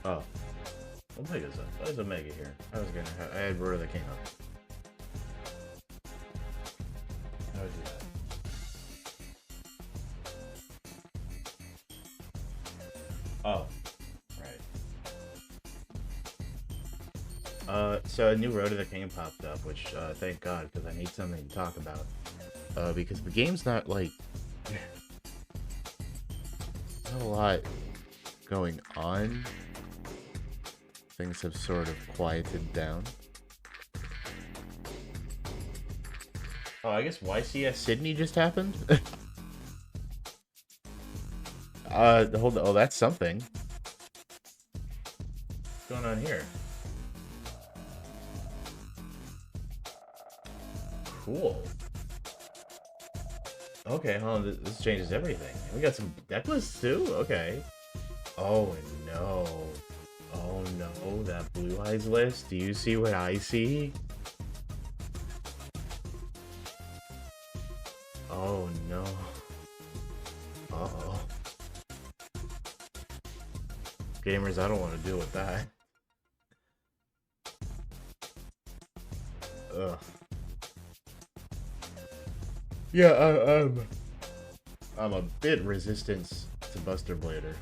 Oh, Omega's up. Why is Omega here? I had word that came up. How would do that? Oh, right. So a new Road to the King popped up, which, thank God, because I need something to talk about. Because the game's not, like, not a lot going on. Things have sort of quieted down. Oh, I guess YCS Sydney just happened? Hold on. Oh, that's something. What's going on here? Cool. Okay, this changes everything. We got some deck lists too? Okay. Oh no. Oh no, that Blue Eyes list. Do you see what I see? Oh no. Uh-oh. Gamers, I don't want to deal with that. Ugh. Yeah, I'm a bit resistant to Buster Blader.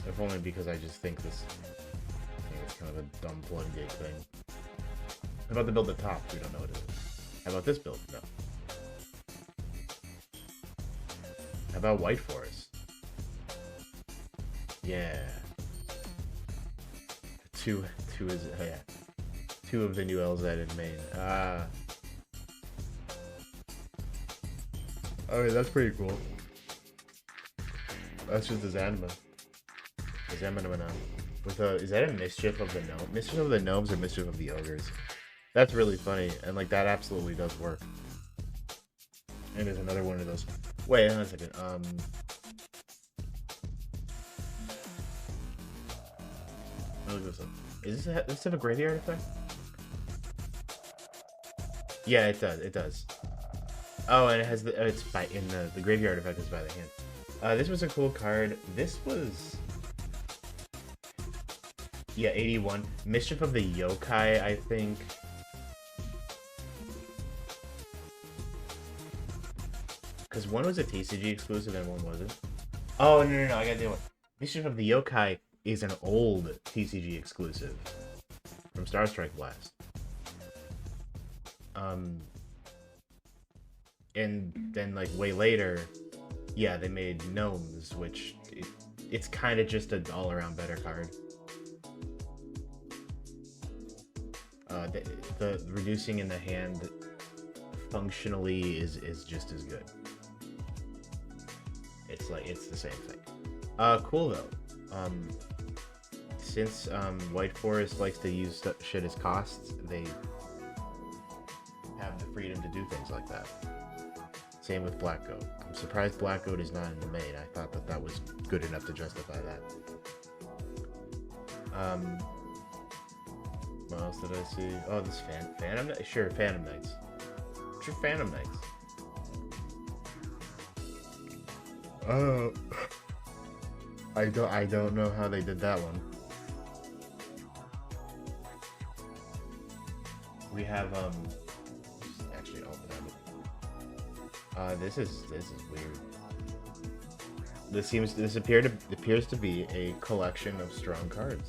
If only because I just think it's kind of a dumb floodgate thing. How about the build at top? We don't know what it is. How about this build? No. How about White Forest? Yeah. Two is yeah. Two of the new LZ in main. Ah. Alright, that's pretty cool. That's just his anima. His anima with a is that a Mischief of the Gnome? Mischief of the Gnomes or Mischief of the Ogres? That's really funny, and like that absolutely does work. And there's another one of those. Wait, hang on a second. Let me look this up. Does this have a graveyard effect? Yeah, it does. It does. Oh, and it has it's by the graveyard effect is by the hand. This was a cool card. This was yeah, 81. Mischief of the Yokai, I think. Because one was a TCG exclusive and one wasn't. Oh, no, I gotta do one. Mischief of the Yokai is an old TCG exclusive from Star Strike Blast. And then, like, way later, yeah, they made Gnomes, which it's kind of just an all-around better card. The reducing in the hand functionally is just as good. It's the same thing. Cool though. Since White Forest likes to use shit as costs, they have the freedom to do things like that. Same with Black Goat. I'm surprised Black Goat is not in the main. I thought that was good enough to justify that. What else did I see? Oh, this Phantom Knights? Sure, Phantom Knights. Sure, Phantom Knights. Oh, I don't know how they did that one. We have actually open it. This is weird. This appears to be a collection of strong cards.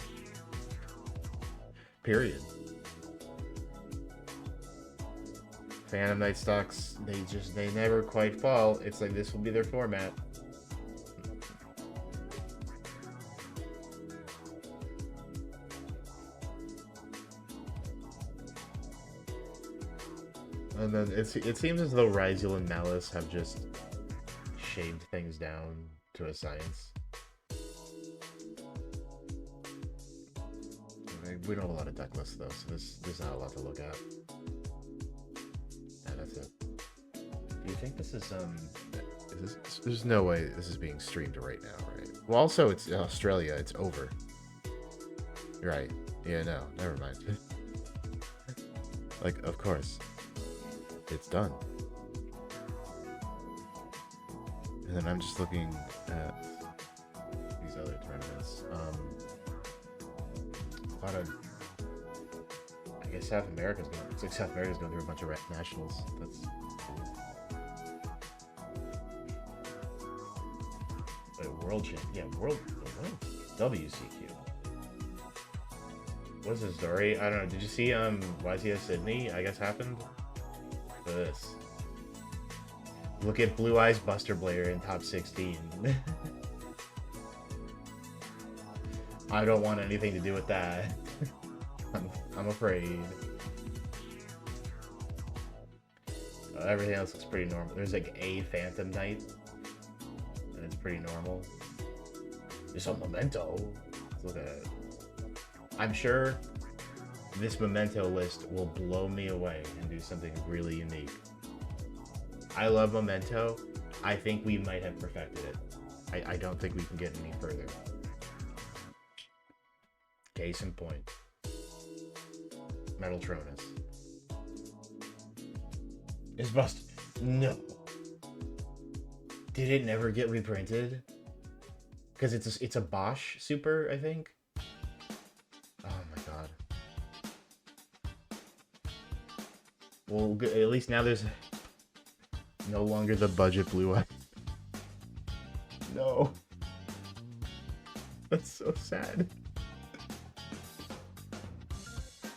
Period. Phantom Knight stocks, they never quite fall. It's like this will be their format. And then it seems as though Ryu and Malice have just shaved things down to a science. We don't have a lot of deck lists though, so there's not a lot to look at. And that's it. Do you think this is there's no way this is being streamed right now, right? Well, also it's Australia, it's over. Right. Yeah, no, never mind. Like, of course. It's done. And then I'm just looking at these other tournaments. A lot of, I guess South America's going. It's like South America's going through a bunch of nationals. That's cool. Wait, world champ? Yeah, world WCQ. What's the story? I don't know. Did you see YCS Sydney? I guess happened. Look at this. Look at Blue Eyes Buster Blader in top 16. I don't want anything to do with that. I'm afraid. Everything else looks pretty normal. There's like a Phantom Knight, and it's pretty normal. There's a Memento. Let's look at it. I'm sure this Memento list will blow me away and do something really unique. I love Memento. I think we might have perfected it. I don't think we can get any further. Case in point. Metaltronus. It's busted. No. Did it never get reprinted? Because it's a Bosch Super, I think. Oh my god. Well, at least now there's no longer the budget Blue Eye. No. That's so sad.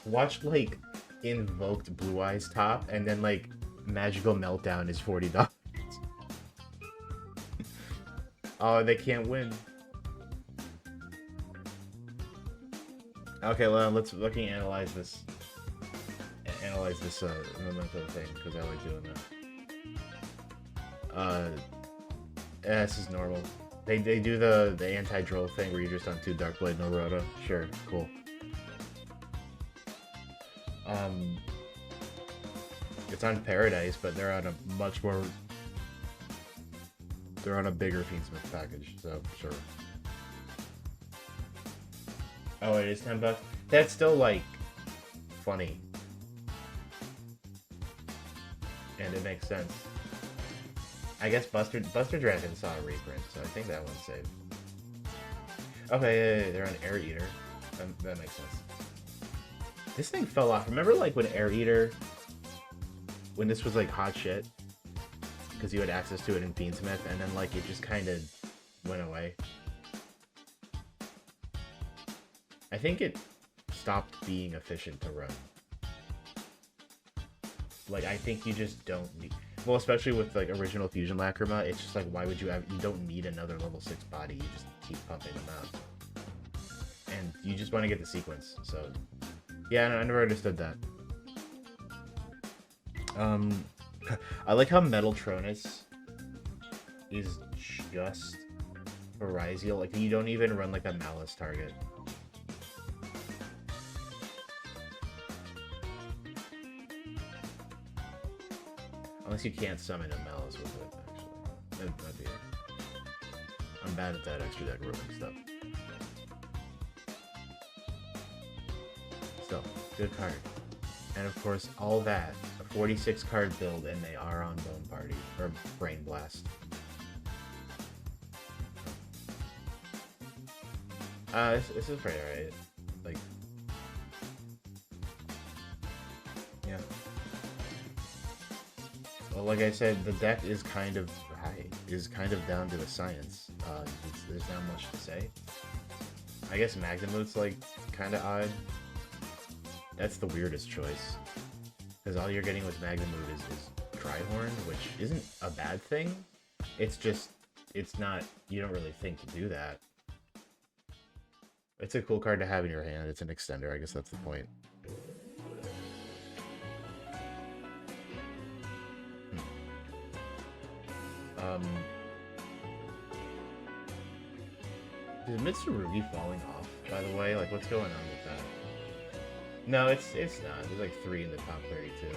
Watch like Invoked Blue Eyes top, and then like Magical Meltdown is $40. Oh, they can't win. Okay, well, let's fucking analyze this. Analyze this Memento thing, because I like doing that. Yeah, this is normal. They do the anti-droll thing where you're just on 2 Darkblade, no Rhoda. Sure, cool. It's on Paradise, but they're on a much more... They're on a bigger Fiendsmith package, so sure. Oh, it is $10? That's still, like, funny. And it makes sense. I guess Buster Dragon saw a reprint, so I think that one's safe. Okay, yeah, they're on Air Eater. That makes sense. This thing fell off. Remember, like, when Air Eater... When this was, like, hot shit? Because you had access to it in Fiendsmith, and then, like, it just kind of went away. I think it stopped being efficient to run. Like, I think you just don't need... Well, especially with, like, original Fusion Lacrima, it's just like, why would you have... You don't need another level 6 body, you just keep pumping them out. And you just want to get the sequence, so... Yeah, I never understood that. I like how Metaltronus is just Horizio. Like, you don't even run, like, a Malice target. Unless you can't summon a Malice with it, actually. That'd be it. I'm bad at that extra deck ruling stuff. Still, good card. And of course, all that, a 46 card build, and they are on Bone Party, or Brain Blast. This is pretty alright. Like, yeah. Well, like I said, the deck is kind of down to a science. There's not much to say. I guess Magnemut's like kind of odd. That's the weirdest choice, because all you're getting with Magnemut is Trihorn, which isn't a bad thing. It's just, it's not, you don't really think to do that. It's a cool card to have in your hand. It's an extender, I guess that's the point. Is Mitsurugi falling off, by the way? Like, what's going on with that? No, it's not. There's like 3 in the top 32.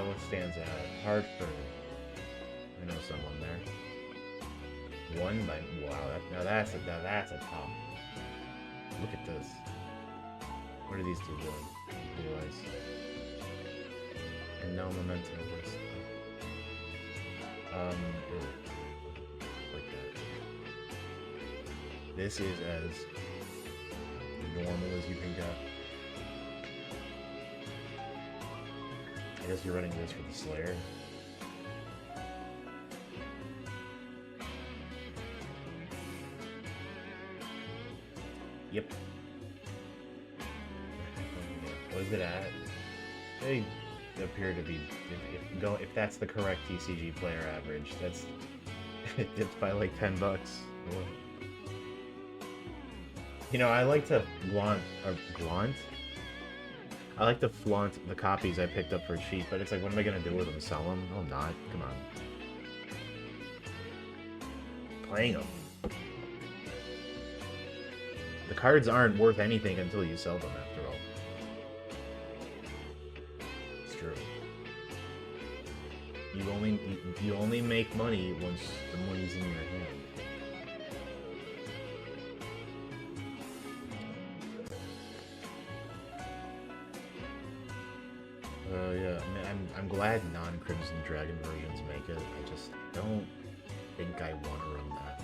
What stands out? Hartford. I know someone there. Wow, now that's a top. Look at this. What are these two doing? Blue Eyes. And no momentum. This is as normal as you can get. I guess you're running this for the Slayer. Yep. What is it at? They appear to be, if that's the correct TCG player average, that's it's by like $10. You know, I like to I like to flaunt the copies I picked up for cheap, but it's like, what am I gonna do with them? Sell them? Oh, not. Come on. Playing them. The cards aren't worth anything until you sell them, after all. It's true. You only make money once the money's in your hand. Yeah, I mean, I'm glad non-Crimson Dragon versions make it. I just don't think I want to run that.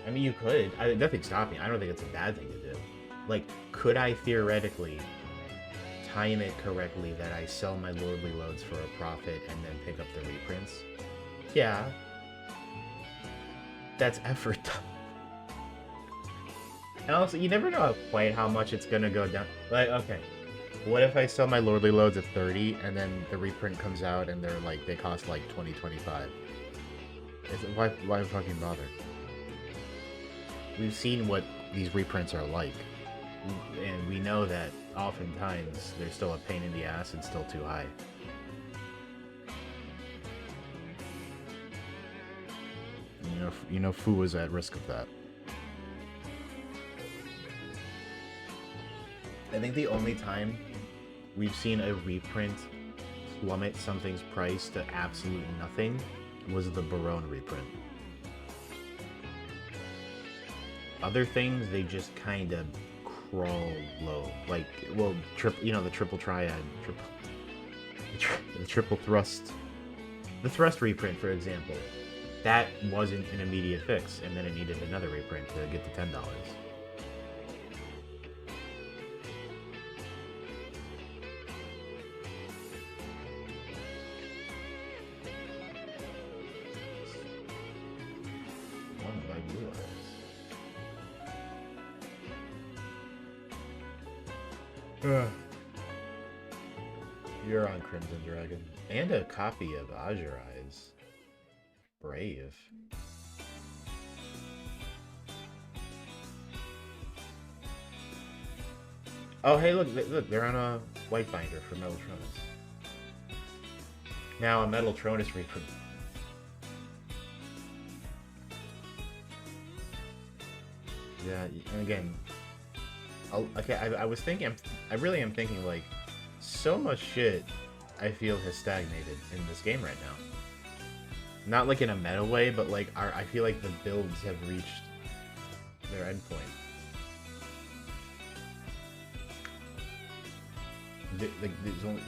I mean, you could. Nothing's stopping. I don't think it's a bad thing to do. Like, could I theoretically time it correctly that I sell my Lordly Loads for a profit and then pick up the reprints? Yeah. That's effort, though. And also, you never know quite how much it's gonna go down. Like, okay, what if I sell my Lordly Loads at 30 and then the reprint comes out and they're like, they cost like 20, 25? Why fucking bother? We've seen what these reprints are like, and we know that oftentimes they're still a pain in the ass and still too high. You know, Fu is at risk of that. I think the only time we've seen a reprint plummet something's price to absolute nothing was the Barone reprint. Other things, they just kind of crawl low. Like, well, the triple triad, the triple thrust. The thrust reprint, for example, that wasn't an immediate fix, and then it needed another reprint to get to $10. You're on Crimson Dragon. And a copy of Azure Eyes. Brave. Oh, hey, look, they're on a white binder for Metaltronus. Now a Metaltronus reprint. Yeah, and again, okay, I was thinking, I really am thinking, like, so much shit I feel has stagnated in this game right now. Not like in a meta way, but like I feel like the builds have reached their endpoint.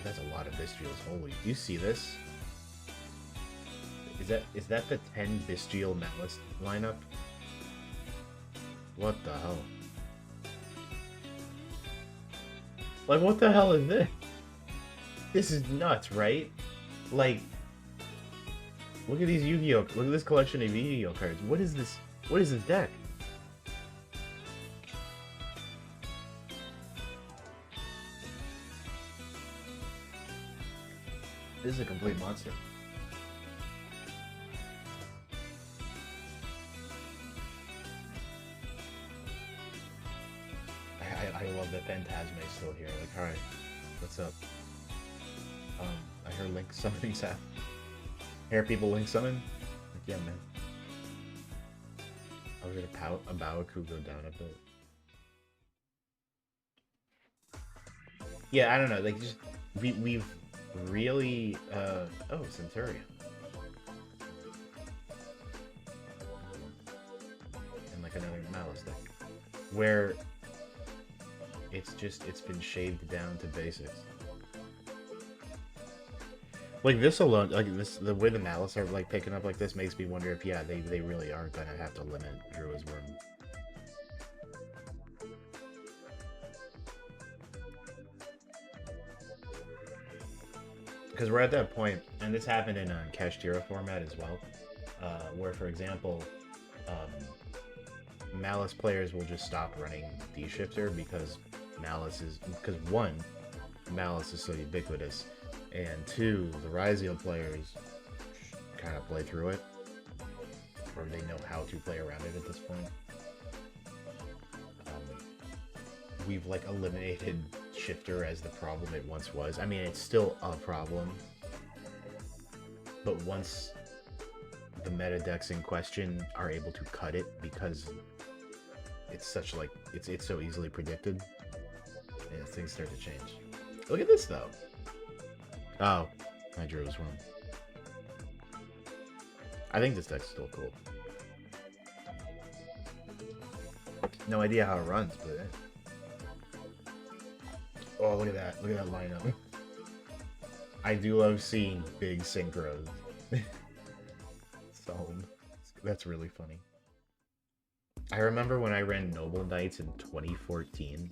That's a lot of Bystials. Holy, do you see this? Is that the 10 Bystial Malice lineup? What the hell? Like, what the hell is this? This is nuts, right? Like, look at these Yu-Gi-Oh! Look at this collection of Yu-Gi-Oh! Cards. What is this? What is this deck? This is a complete monster. I love that Phantasma is still here. Like, alright, what's up? I heard Link summoning's happening. Hear people Link summon? Like, yeah, man. I was gonna a Baoku go down a bit. Yeah, I don't know. Like, just we've really oh, Centurion. And like another Malice deck, where it's been shaved down to basics. Like this alone, like this, the way the Malice are like picking up like this makes me wonder if yeah, they really are gonna have to limit Drua's Worm. Because we're at that point, and this happened in Kashtira format as well, where for example, Malice players will just stop running D-Shifter because one, Malice is so ubiquitous, and two, the Ryu players kind of play through it, or they know how to play around it at this point. We've like eliminated Shifter as the problem it once was. I mean, it's still a problem, but once the meta decks in question are able to cut it because it's such like it's so easily predicted, yeah, things start to change. Look at this though. Oh, I drew was wrong. I think this deck's still cool. No idea how it runs, but oh, look at that! Look at that lineup. I do love seeing big synchros. So that's really funny. I remember when I ran Noble Knights in 2014,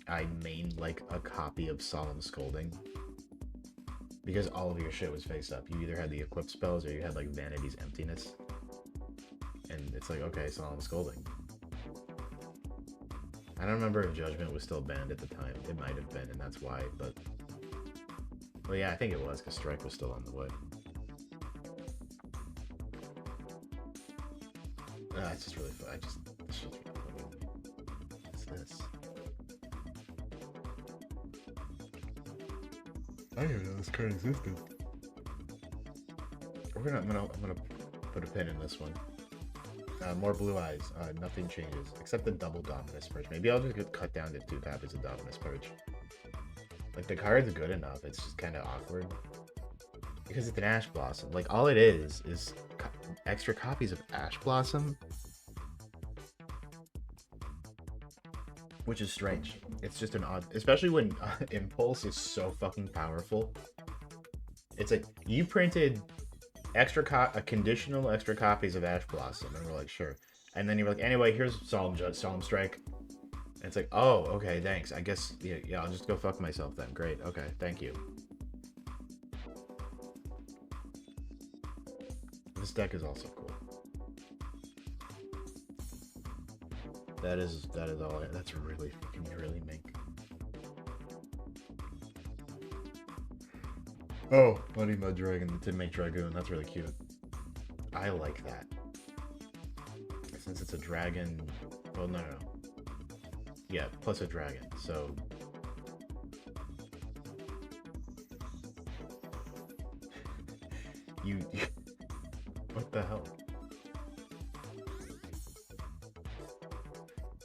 I mained like a copy of Solemn Scolding. Because all of your shit was face up. You either had the equip spells or you had like Vanity's Emptiness. And it's like, okay, Solemn Scolding. I don't remember if Judgment was still banned at the time. It might have been, and that's why, but... Well, yeah, I think it was, because Strike was still on the way. It's just really fun. This shit's really funny. What's this? I didn't even know this card existed. I'm gonna put a pin in this one. More blue eyes. Nothing changes except the double Dominus Purge. Maybe I'll just get cut down to 2 copies of Dominus Purge. Like the card's good enough. It's just kind of awkward because it's an Ash Blossom. Like all it is extra copies of Ash Blossom, which is strange. It's just an odd, especially when Impulse is so fucking powerful. It's like you printed conditional extra copies of Ash Blossom, and we're like, sure. And then you're like, anyway, here's Solemn Strike. And it's like, oh, okay, thanks. I guess, yeah, I'll just go fuck myself then. Great, okay, thank you. This deck is also cool. That is all. That's really fucking really mink. Oh, Bloody Mud Dragon to make Dragoon. That's really cute. I like that. Since it's a dragon. Well, no. Yeah, plus a dragon. So. you what the hell?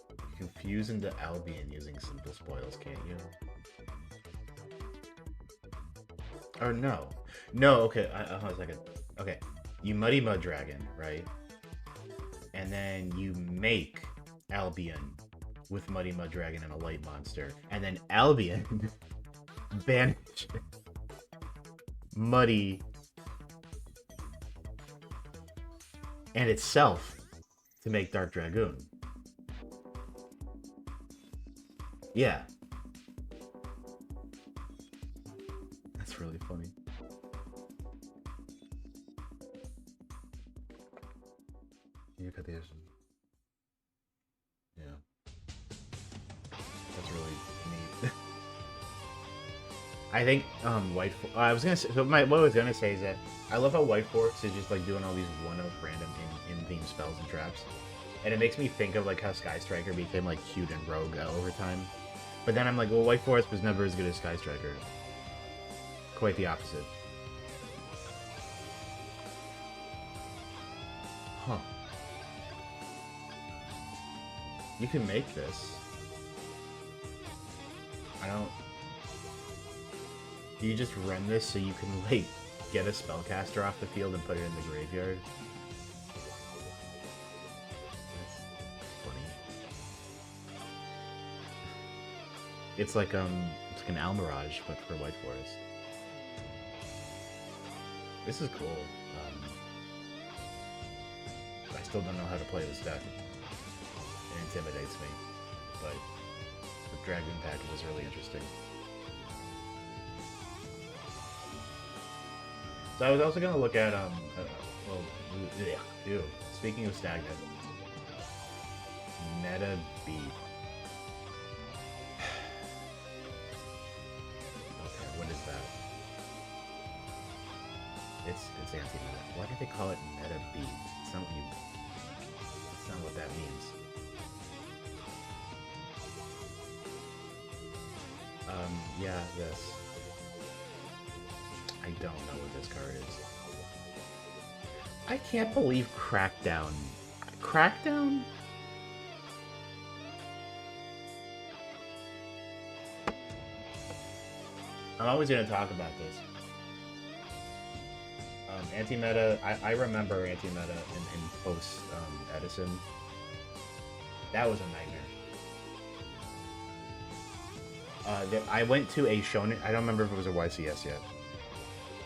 You can fuse into Albion using simple spoils, can't you? Or no. No, okay, hold on a second. Okay, you Muddy Mud Dragon, right? And then you make Albion with Muddy Mud Dragon and a light monster. And then Albion banish Muddy and itself to make Dark Dragoon. Yeah. That's really funny. You cut the edge. Yeah. That's really neat. I think I was gonna say, so what I was gonna say is that I love how White Forks is just like doing all these one-of random in-theme spells and traps, and it makes me think of like how Sky Striker became like cute and rogue over time. But then I'm like, well, White Forest was never as good as Sky Striker. Quite the opposite. Huh. You can make this. I don't... Do you just run this so you can, like, get a spellcaster off the field and put it in the graveyard? That's funny. It's like an Almirage, but for White Forest. This is cool. I still don't know how to play this deck. It intimidates me, but the Dragon pack was really interesting. So I was also gonna look at well, ew. Speaking of stagnant, meta beat. Okay, what is that? It's anti-meta. Why did they call it meta beat? It's not what you. That's not what that means. Yeah, this. I don't know what this card is. I can't believe Crackdown. Crackdown? I'm always going to talk about this. Anti-meta, I remember anti-meta in post Edison. That was a nightmare. I went to a Shonen, I don't remember if it was a YCS yet.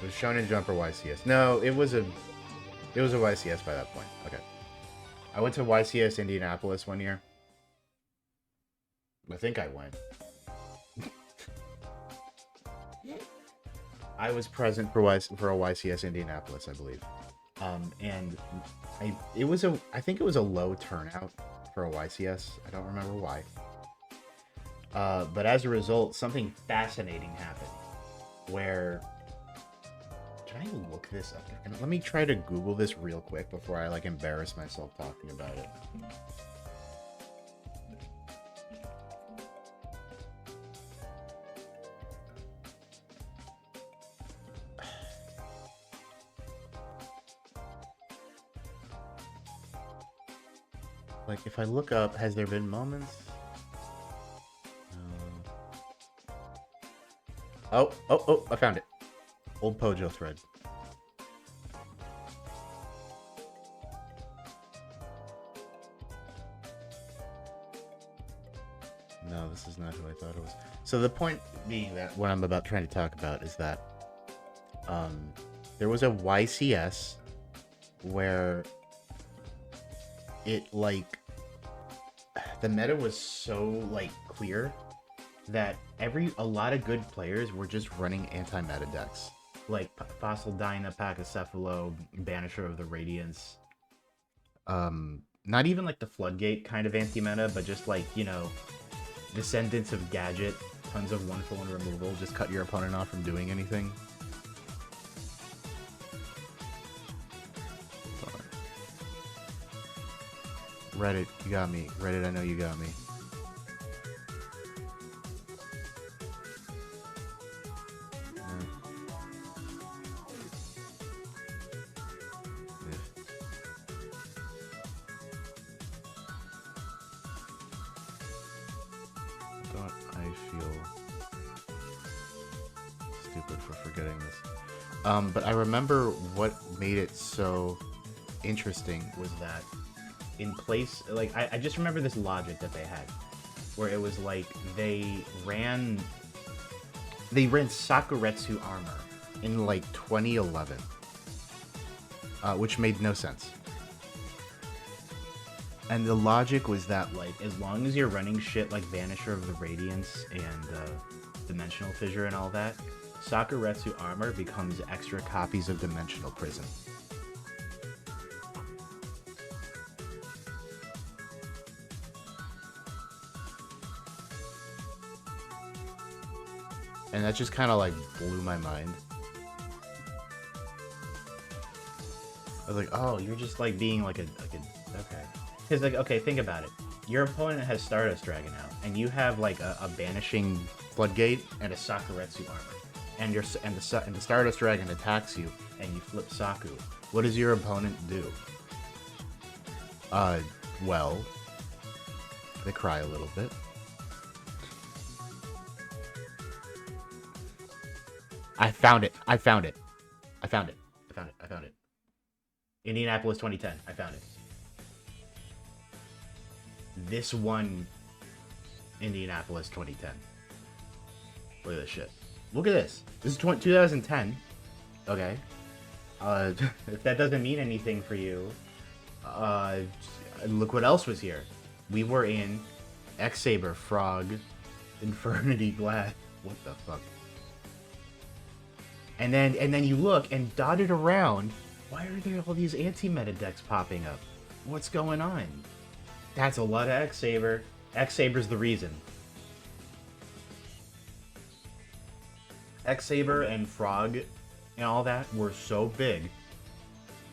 It was Shonen Jump or YCS. No, it was a YCS by that point. Okay. I went to YCS Indianapolis one year. I think I went. I was present for a YCS Indianapolis, I believe. And I think it was a low turnout for a YCS. I don't remember why. But as a result, something fascinating happened where. Can I look this up? Let me try to Google this real quick before I embarrass myself talking about it. If I look up, has there been moments? Oh, I found it. Old Pojo thread. No, this is not who I thought it was. So the point being that what I'm about trying to talk about is that there was a YCS where it the meta was so clear that a lot of good players were just running anti-meta decks. Like Fossil Dyna, Pachycephalo, Banisher of the Radiance. Not even the Floodgate kind of anti-meta, but just Descendants of Gadget, tons of 1-for-1 removal, just cut your opponent off from doing anything. Reddit, you got me. Reddit, I know you got me. But I remember what made it so interesting was that in place, I just remember this logic that they had, where it was they ran Sakuretsu armor in 2011, which made no sense. And the logic was that as long as you're running shit like Vanisher of the Radiance and Dimensional Fissure and all that, Sakuretsu armor becomes extra copies of Dimensional Prison. And that just kind of blew my mind. I was like, oh, you're just being okay. Because okay, think about it. Your opponent has Stardust Dragon out, and you have a Banishing Floodgate and a Sakuretsu armor. And the Stardust Dragon attacks you, and you flip Saku. What does your opponent do? Well, they cry a little bit. I found it. Indianapolis 2010. I found it. This won Indianapolis 2010. Look at this shit. Look at this. This is 2010. Okay. If that doesn't mean anything for you, uh, look what else was here. We were in X-Saber, Frog, Infernity, Glass. What the fuck? And then you look, and dotted around, why are there all these anti-meta decks popping up? What's going on? That's a lot of X-Saber. X-Saber's the reason. X-Saber and Frog and all that were so big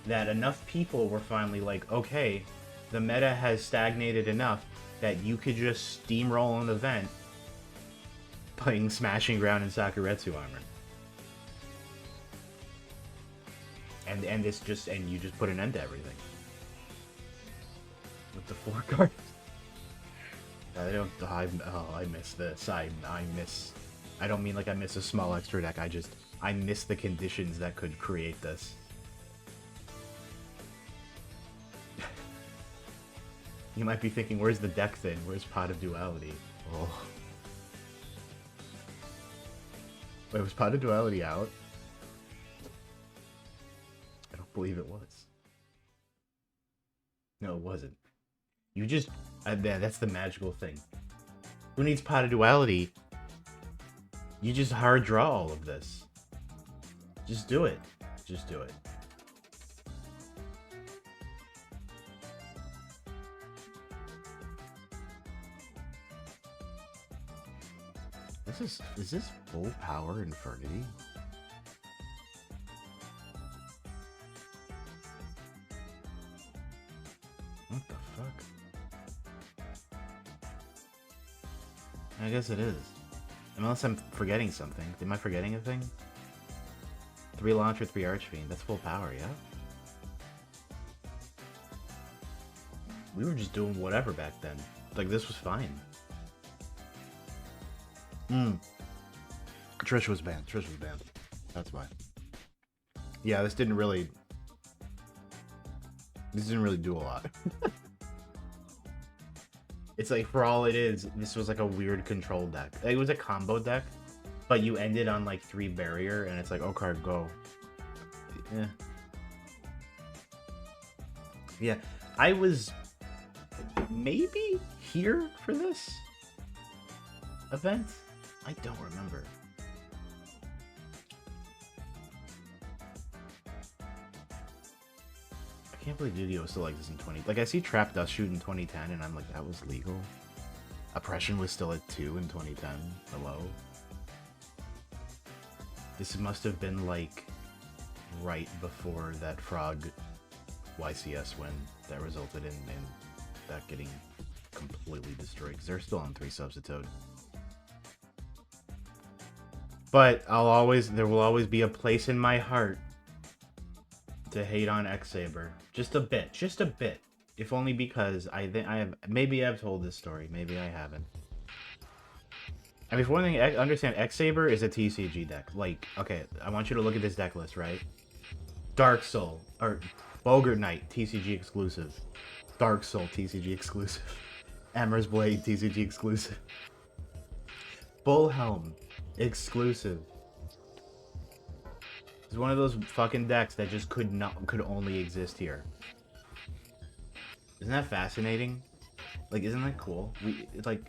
that enough people were finally like, okay, the meta has stagnated enough that you could just steamroll an event playing Smashing Ground and Sakuretsu Armor. And this just, and you just put an end to everything. With the 4 cards. I miss this. I don't mean like I miss a small extra deck, I miss the conditions that could create this. You might be thinking, where's the deck thin? Where's Pot of Duality? Oh. Wait, was Pot of Duality out? I don't believe it was. No, it wasn't. You just... man, that's the magical thing. Who needs Pot of Duality? You just hard draw all of this. Just do it. Just do it. Is this full power Infernity? What the fuck? I guess it is. Unless I'm forgetting something. Am I forgetting a thing? 3 Launcher, 3 Archfiend. That's full power, yeah? We were just doing whatever back then. Like, this was fine. Trish was banned. Trish was banned. That's why. Yeah, this didn't really do a lot. It's like, for all it is, this was like a weird control deck. Like, it was a combo deck, but you ended on like 3 barrier, and it's like, oh, card, go. Yeah. Yeah, I was maybe here for this event? I don't remember. I can't believe Yu-Gi-Oh! Still like this in 20... Like, I see Trap Dust Shoot in 2010, and I'm like, that was legal? Oppression was still at 2 in 2010. Hello? This must have been, like, right before that Frog YCS win that resulted in that getting completely destroyed, because they're still on 3 substitute. But there will always be a place in my heart to hate on X-Saber. Just a bit. If only because maybe I've told this story, maybe I haven't. I mean, for one thing, understand, X-Saber is a TCG deck. Like, okay, I want you to look at this deck list, right? Dark Soul, or Bogart Knight, TCG exclusive. Dark Soul, TCG exclusive. Emmer's Blade, TCG exclusive. Bullhelm, exclusive. It's one of those fucking decks that just could only exist here. Isn't that fascinating? Like, isn't that cool? Like,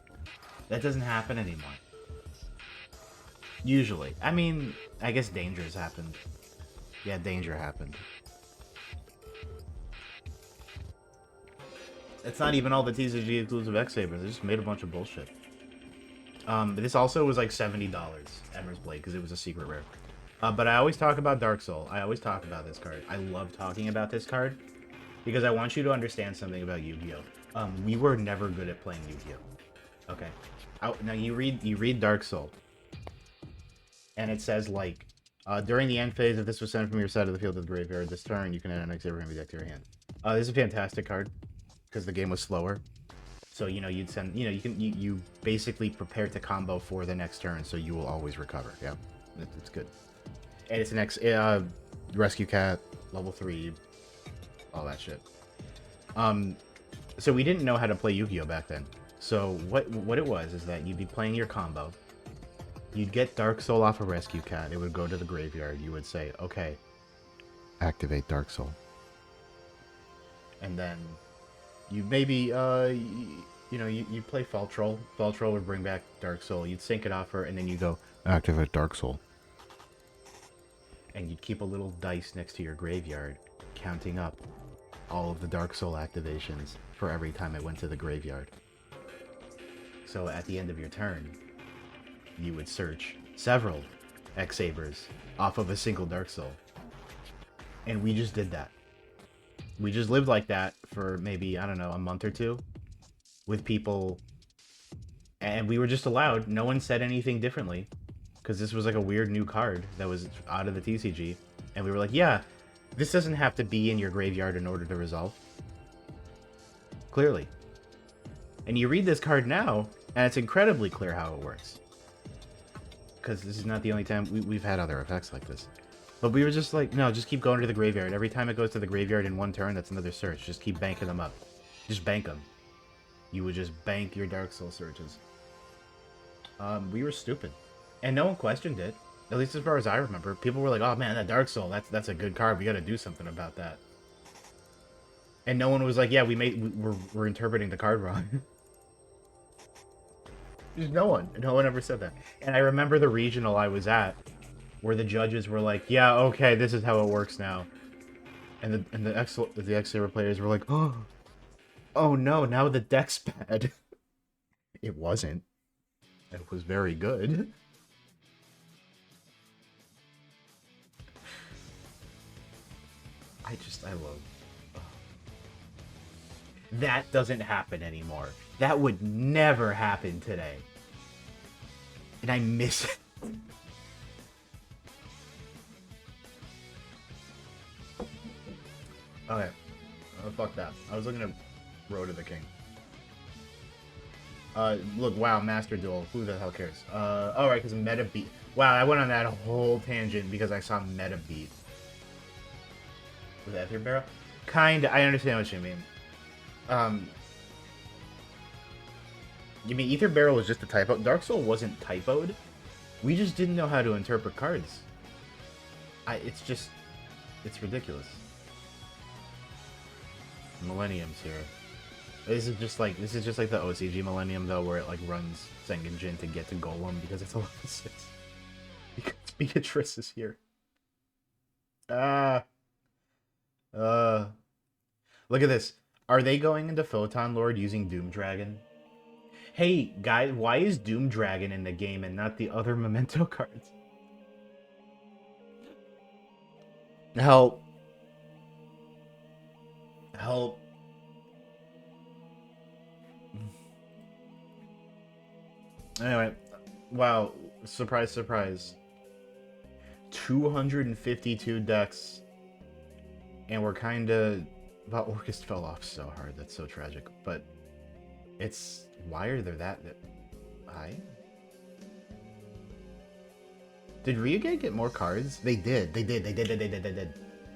that doesn't happen anymore. Usually. I mean, I guess Danger's happened. Yeah, Danger happened. It's not even all the TCG exclusive X-Sabers. They just made a bunch of bullshit. This also was like $70, Emmer's Blade, because it was a secret rare. But I always talk about Dark Soul. I always talk about this card. I love talking about this card because I want you to understand something about Yu-Gi-Oh! We were never good at playing Yu-Gi-Oh! Okay. Now you read Dark Soul, and it says, like, during the end phase, if this was sent from your side of the field to the graveyard this turn, you can add an X-Saber Envy deck to your hand. This is a fantastic card because the game was slower. So, you know, you'd send, you know, you basically prepare to combo for the next turn, so you will always recover. Yeah, it's good. And it's an Rescue Cat, level 3, all that shit. So we didn't know how to play Yu-Gi-Oh! Back then. So what it was is that you'd be playing your combo. You'd get Dark Soul off a Rescue Cat. It would go to the graveyard. You would say, okay, activate Dark Soul. And then you maybe, you play Fall Troll. Fall Troll would bring back Dark Soul. You'd sync it off her, and then you go, activate Dark Soul. And you'd keep a little dice next to your graveyard, counting up all of the Dark Soul activations for every time it went to the graveyard. So at the end of your turn, you would search several X-Sabers off of a single Dark Soul. And we just did that. We just lived like that for maybe, I don't know, a month or two with people. And we were just allowed. No one said anything differently. Because this was like a weird new card that was out of the TCG. And we were like, yeah, this doesn't have to be in your graveyard in order to resolve. Clearly. And you read this card now, and it's incredibly clear how it works. Because this is not the only time we've had other effects like this. But we were just like, no, just keep going to the graveyard. Every time it goes to the graveyard in one turn, that's another search. Just keep banking them up. Just bank them. You would just bank your Dark Soul searches. We were stupid. And no one questioned it. At least as far as I remember. People were like, oh man, that Dark Soul, that's a good card. We gotta do something about that. And no one was like, yeah, we're interpreting the card wrong. There's no one. No one ever said that. And I remember the regional I was at, where the judges were like, yeah, okay, this is how it works now. And the X-Saber players were like, oh no, now the deck's bad. It wasn't. It was very good. I love... Oh. That doesn't happen anymore. That would never happen today. And I miss it. Okay. Oh, fuck that. I was looking at Road to the King. Look, wow, Master Duel. Who the hell cares? Alright, because Meta Beat. Wow, I went on that whole tangent because I saw Meta Beat. Was that Ether Barrel? Kinda. I understand what you mean. You mean Ether Barrel was just a typo? Dark Soul wasn't typoed. We just didn't know how to interpret cards. It's ridiculous. Millennium's here. This is just like the OCG Millennium though, where it like runs Sengenjin to get to Golem because it's a level 6. Because Beatrice is here. Look at this. Are they going into Photon Lord using Doom Dragon? Hey, guys, why is Doom Dragon in the game and not the other Memento cards? Help. Help. Anyway, wow. Surprise, surprise. 252 decks. And we're kinda... Well, Orcust fell off so hard. That's so tragic. But it's... Why are there that high? Did Ryu-Ge get more cards? They did. They did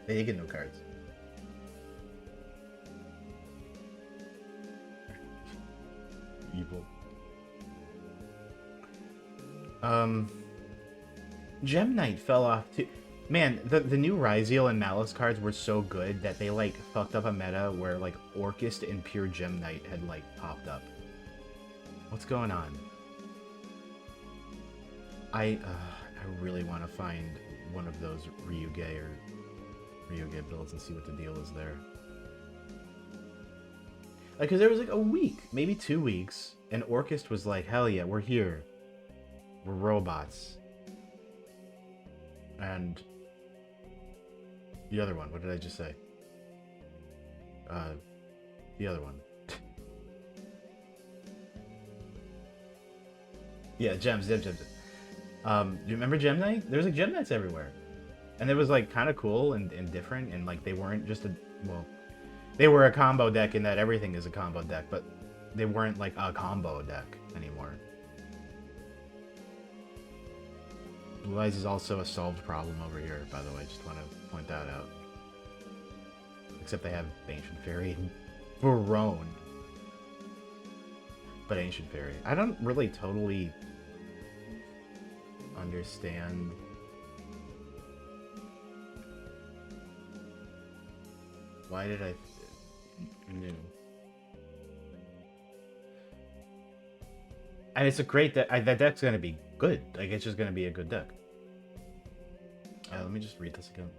get no cards. Evil. Gem Knight fell off too. Man, the new Ryziel and Malice cards were so good that they like fucked up a meta where like Orcust and pure Gem Knight had like popped up. What's going on? I really want to find one of those Ryu-Ge or Ryu-Ge builds and see what the deal is there. Like, cause there was like a week, maybe 2 weeks, and Orcust was like, hell yeah, we're here. We're robots. And the other one, what did I just say? The other one. Yeah, gems. Do you remember Gem Knight? There was like Gem Knights everywhere. And it was like kind of cool and different, and like they weren't just a, well, they were a combo deck in that everything is a combo deck, but they weren't like a combo deck anymore. Blue Eyes is also a solved problem over here, by the way, just want to point that out. Except they have Ancient Fairy and Barone. But Ancient Fairy. I don't really totally understand Why did I... New. And it's a great deck. That deck's gonna be good. Like, it's just gonna be a good deck. Let me just read this again.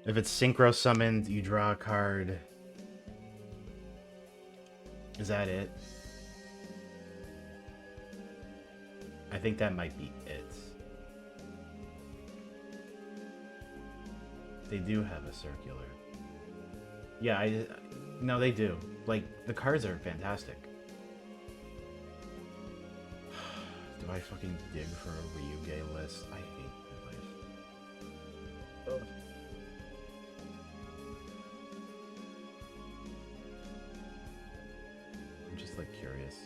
If it's synchro summoned, you draw a card. Is that it? I think that might be it. They do have a circular. Yeah, no, they do. Like, the cards are fantastic. Do I fucking dig for a Ryu-Ge list? I hate my life. Ugh. I'm just, like, curious.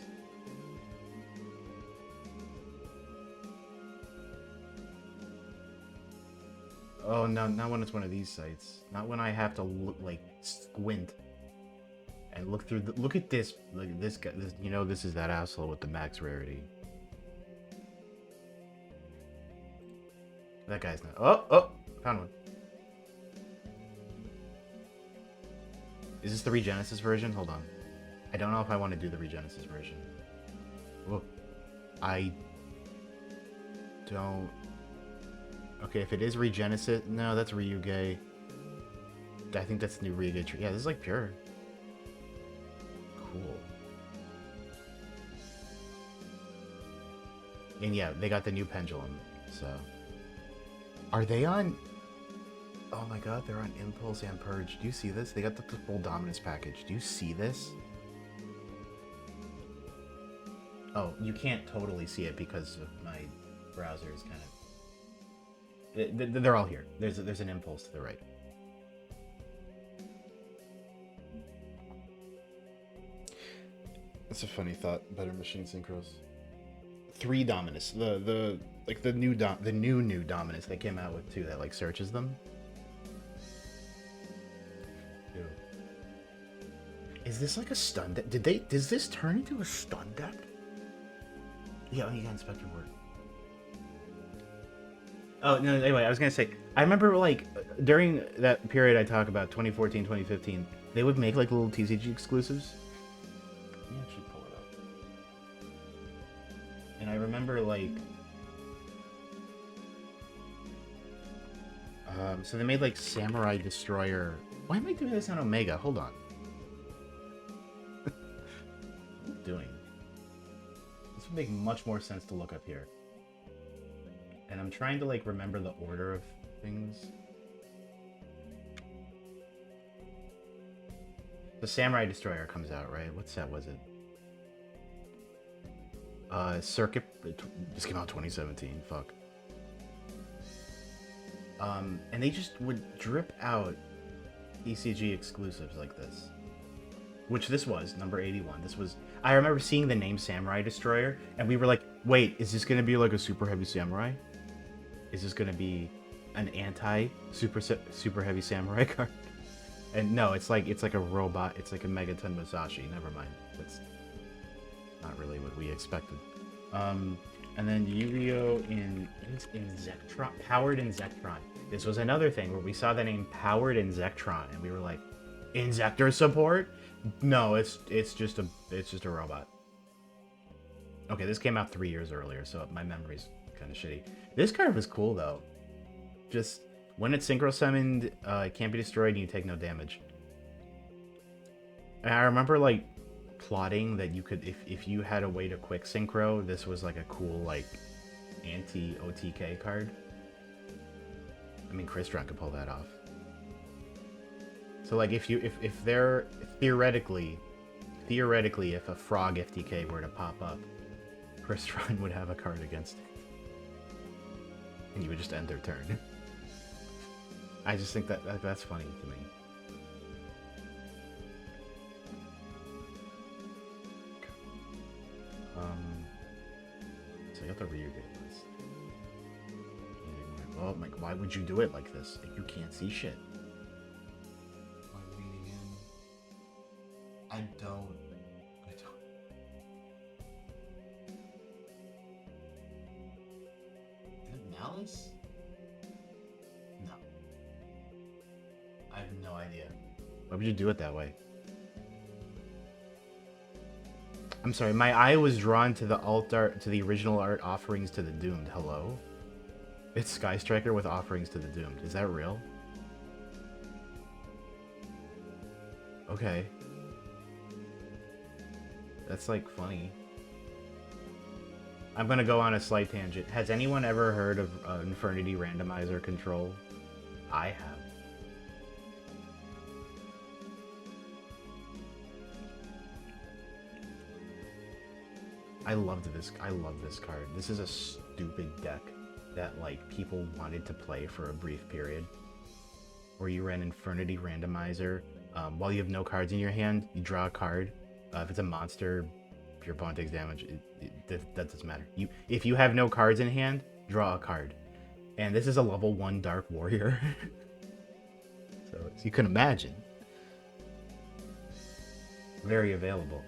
Oh, no, not when it's one of these sites. Not when I have to look, like, squint and look through the... Look at this. Look at this guy. This, you know, this is that asshole with the max rarity. That guy's not... Oh! Found one. Is this the Regenesis version? Hold on. I don't know if I want to do the Regenesis version. Whoa. I don't... Okay, if it is Regenesis... No, that's Ryu-Ge. I think that's the new Ryu-Ge tree. Yeah, this is like pure. Cool. And yeah, they got the new pendulum, so... Are they on... Oh my god, they're on Impulse and Purge. Do you see this? They got the full Dominus package. Do you see this? Oh, you can't totally see it because of my browser is kind of... They're all here. There's an Impulse to the right. That's a funny thought. Better machine synchros. 3 Dominus. The new Dominus they came out with too that like searches them. Ew. Is this like a stun deck? Does this turn into a stun deck? Yeah, you got Inspector Ward. Oh, no, anyway, I was gonna say, I remember, like, during that period I talk about, 2014, 2015, they would make, like, little TCG exclusives. Let me actually pull it up. And I remember, like... so they made, like, Samurai Destroyer... Why am I doing this on Omega? Hold on. What am I doing? This would make much more sense to look up here. And I'm trying to, like, remember the order of things. The Samurai Destroyer comes out, right? What set was it? Circuit... This came out in 2017. Fuck. And they just would drip out ECG exclusives like this. Which this was, number 81. This was... I remember seeing the name Samurai Destroyer, and we were like, wait, is this gonna be, like, a super heavy samurai? Is this gonna be an super heavy samurai card? And no, it's like a robot. It's like a Megaton Musashi. Never mind. That's not really what we expected. And then Yu-Gi-Oh! in Zectron, Powered in Zectron. This was another thing where we saw the name Powered in Zectron, and we were like, Inzector support? No, it's just a robot. Okay, this came out 3 years earlier, so my memory's kind of shitty. This card was cool though. Just when it's synchro summoned, it can't be destroyed and you take no damage. And I remember like plotting that you could, if you had a way to quick synchro, this was like a cool like anti-OTK card. I mean, Crystron could pull that off. So like if they're theoretically if a Frog FTK were to pop up, Crystron would have a card against it. And you would just end their turn. I just think that's funny to me. So I got the Ryu-Ge list. Oh my, why would you do it like this? Like, you can't see shit. Am I leaning in? I don't. Malice? No. I have no idea. Why would you do it that way? I'm sorry, my eye was drawn to the alt art, to the original art offerings to the Doomed. Hello? It's Sky Striker with offerings to the Doomed. Is that real? Okay. That's like funny. I'm gonna go on a slight tangent. Has anyone ever heard of Infernity Randomizer Control? I have. I love this card. This is a stupid deck that like people wanted to play for a brief period. Where you ran Infernity Randomizer. While you have no cards in your hand, you draw a card. If it's a monster, if your opponent takes damage, that doesn't matter. If you have no cards in hand, draw a card. And this is a level 1 Dark Warrior. So as you can imagine. Very available.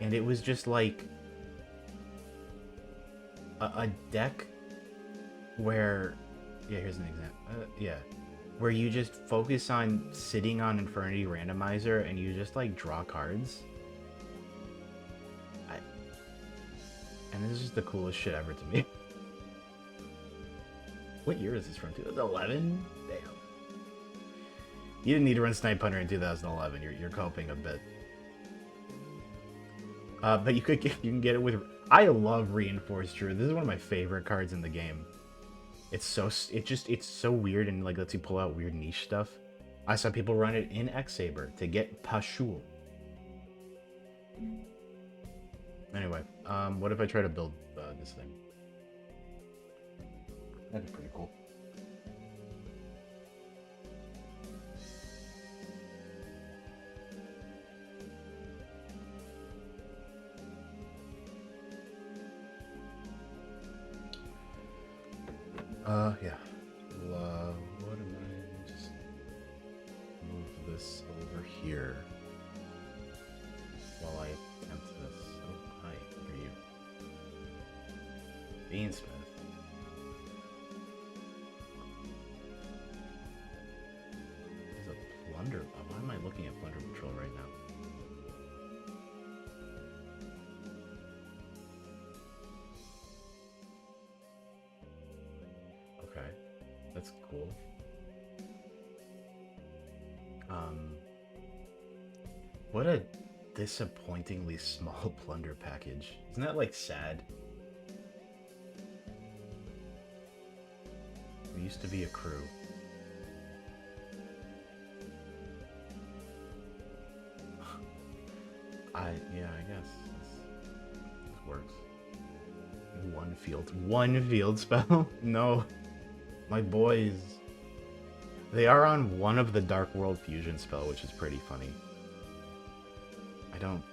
And it was just like a deck where, yeah, here's an example. Where you just focus on sitting on Infernity Randomizer and you just like draw cards. And this is just the coolest shit ever to me. What year is this from? 2011? Damn. You didn't need to run Snipe Hunter in 2011. You're coping a bit. But you can get it with. I love Reinforced Truth. This is one of my favorite cards in the game. It's so weird and like lets you pull out weird niche stuff. I saw people run it in X-Saber to get Pashul. Anyway, what if I try to build this thing? That'd be pretty cool. Yeah. What am I? Just move this over here while I attempt this. Oh, hi. Who are you? Beansmith. There's a plunder. Why am I looking at Plunder Patrol right now? Okay, that's cool. What a disappointingly small plunder package. Isn't that like sad? We used to be a crew. Yeah, I guess this works. One field spell? No. My boys. They are on one of the Dark World Fusion spell, which is pretty funny. I don't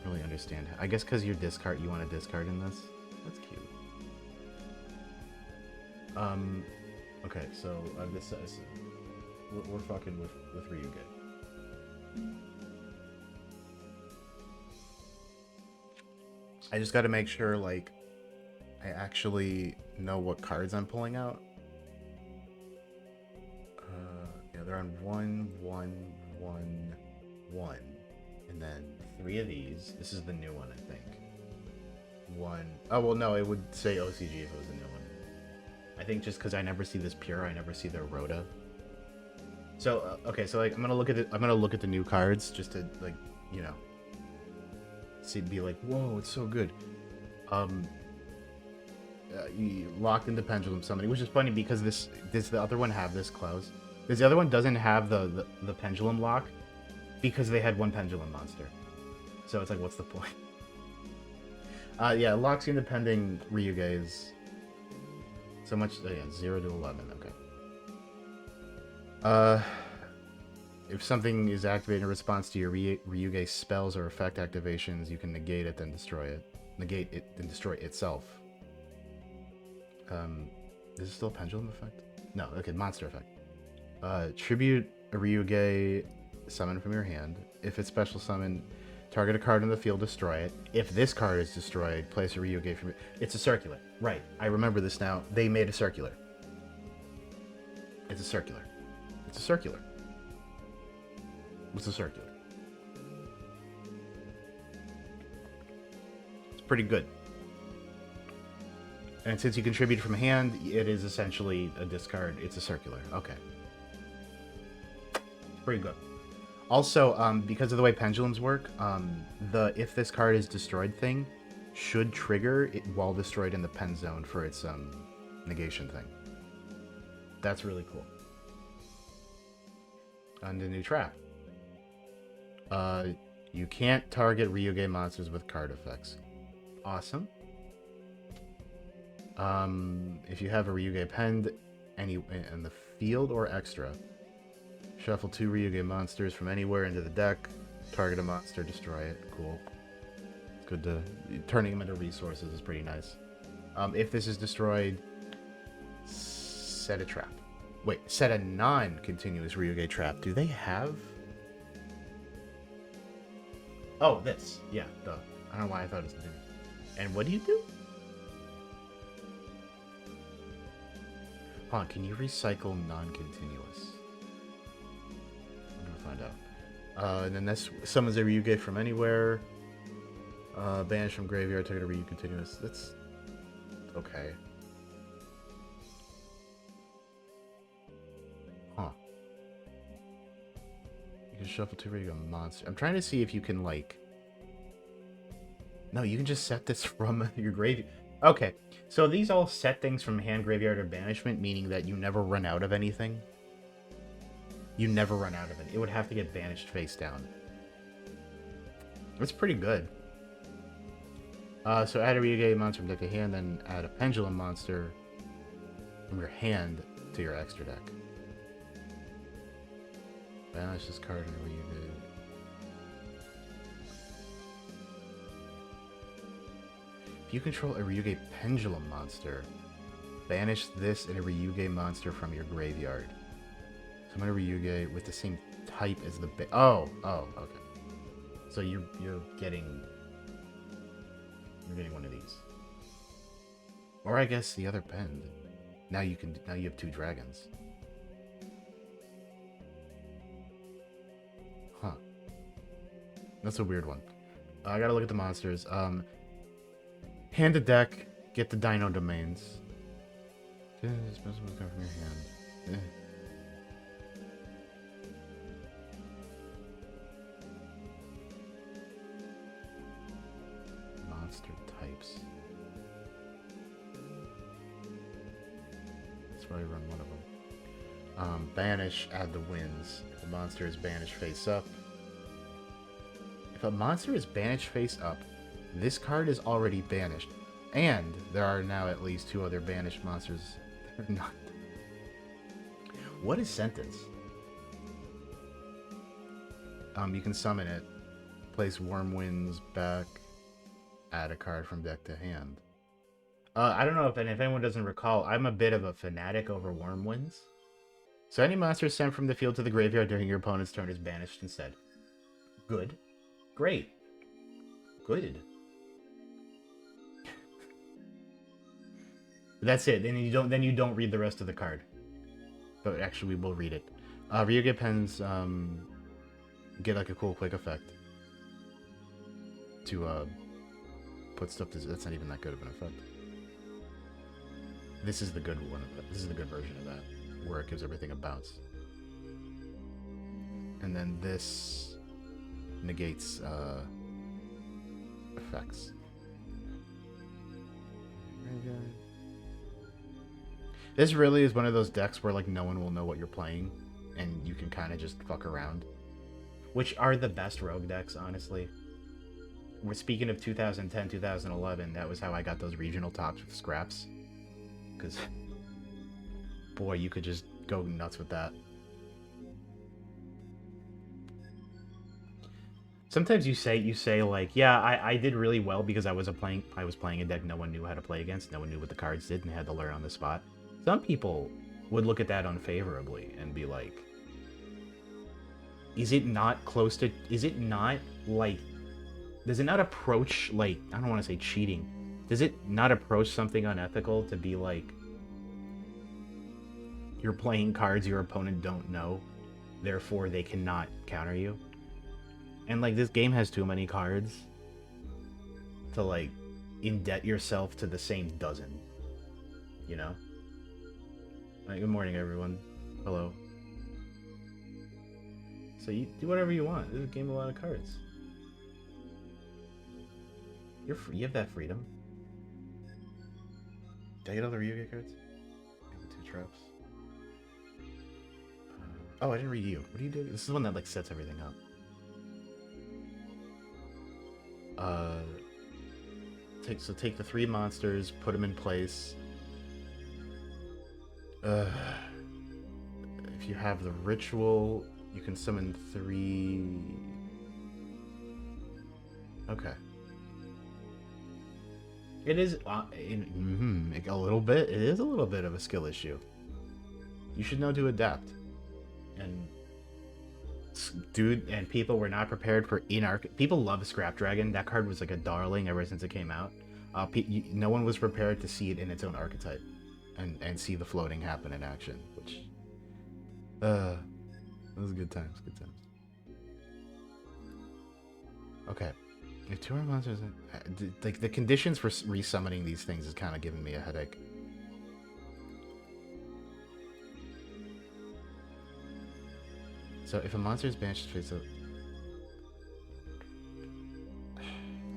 really understand. I guess because you want to discard in this? That's cute. Okay, so this says we're fucking with Ryu-Ge. I just got to make sure, like, I actually know what cards I'm pulling out. Yeah, they're on 1, 1, 1, 1. And then 3 of these. This is the new one, I think. 1. Oh, well, no, it would say OCG if it was a new one. I think just because I never see this pure, I never see their Rhoda. So, okay, so, like, I'm gonna look at the new cards just to, like, you know, be like, whoa, it's so good. Locked into Pendulum Summoning, which is funny because does the other one have this clause? Because the other one doesn't have the Pendulum lock because they had one Pendulum monster. So it's like, what's the point? Yeah, locks into pending Ryu-Ge's. So much, yeah, 0 to 11, okay. If something is activated in response to your Ryu-Ge spells or effect activations, you can negate it, then destroy it. Negate it, then destroy itself. Is it still a pendulum effect? No, okay, monster effect. Tribute a Ryu-Ge summon from your hand. If it's special summon, target a card in the field, destroy it. If this card is destroyed, place a Ryu-Ge from your... It's a circular. Right, I remember this now. They made a circular. It's a circular. It's a circular. It's a circular. It's pretty good. And since you contribute from hand, it is essentially a discard. It's a circular. Okay. Pretty good. Also, because of the way pendulums work, the if this card is destroyed thing should trigger it while destroyed in the pen zone for its negation thing. That's really cool. And the new trap. You can't target Ryu-Ge monsters with card effects. Awesome. If you have a Ryu-Ge penned in the field or extra, shuffle 2 Ryu-Ge monsters from anywhere into the deck, target a monster, destroy it. Cool. It's good to... Turning them into resources is pretty nice. If this is destroyed, set a trap. Wait, set a non-continuous Ryu-Ge trap. Do they have... Oh, this. Yeah, duh. I don't know why I thought it was... And what do you do? Hold on, can you recycle non-continuous? I'm gonna find out. And then this summons a Ryu-Ge from anywhere. Banish from graveyard, target a Ryu continuous. That's... okay. Huh. You can shuffle 2 Ryu-Ge monster. I'm trying to see if you can, like... No, you can just set this from your graveyard. Okay, so these all set things from hand, graveyard, or banishment, meaning that you never run out of anything. You never run out of it. It would have to get banished face down. That's pretty good. So add a Ryu-Ge monster from deck to hand, then add a pendulum monster from your hand to your extra deck. Banish this card and Ryu-Ge. If you control a Ryu-Ge pendulum monster, banish this and a Ryu-Ge monster from your graveyard. Summon a Ryu-Ge with the same type as the oh, okay. So you're getting one of these. Or I guess the other pen. Now you have 2 dragons. Huh. That's a weird one. I gotta look at the monsters. Hand a deck, get the Dino Domains. Special ones come from your hand. Monster types. That's why I run one of them. Banish, add the wins. If the monster is banished face up. If a monster is banished face up, this card is already banished, and there are now at least 2 other banished monsters that are not. What is Sentence? You can summon it, place Wormwinds back, add a card from deck to hand. I don't know if anyone doesn't recall, I'm a bit of a fanatic over Wormwinds. So any monster sent from the field to the graveyard during your opponent's turn is banished instead. Good. Great. Good. That's it. Then you don't read the rest of the card. But actually, we will read it. Ryu-Ge pens get like a cool quick effect to put stuff. That's not even that good of an effect. This is the good one. This is the good version of that, where it gives everything a bounce. And then this negates effects. This really is one of those decks where like no one will know what you're playing, and you can kind of just fuck around. Which are the best rogue decks, honestly. We're speaking of 2010, 2011, that was how I got those regional tops with scraps. Because, boy, you could just go nuts with that. Sometimes you say like, yeah, I did really well because I was playing a deck no one knew how to play against, no one knew what the cards did, and had to learn on the spot. Some people would look at that unfavorably and be like, is it not like, does it not approach, like, I don't want to say cheating, does it not approach something unethical to be like, you're playing cards your opponent don't know? therefore they cannot counter you. And like this game has too many cards to like indebt yourself to the same dozen, you know? Like, good morning, everyone. Hello. So you do whatever you want. This is a game of a lot of cards. You're free. You have that freedom. Did I get all the Ryu-Ge cards? Two traps. Oh, I didn't read you. What do you do? This is the one that like sets everything up. Take the 3 monsters, put them in place. If you have the ritual, you can summon 3. Okay. It is a little bit. It is a little bit of a skill issue. You should know to adapt. And dude, and people were not prepared for people love Scrap Dragon. That card was like a darling ever since it came out. No one was prepared to see it in its own archetype and see the floating happen in action, which it was good times. Okay, if 2 more monsters, like the conditions for resummoning these things is kind of giving me a headache. So if a monster is banished face up,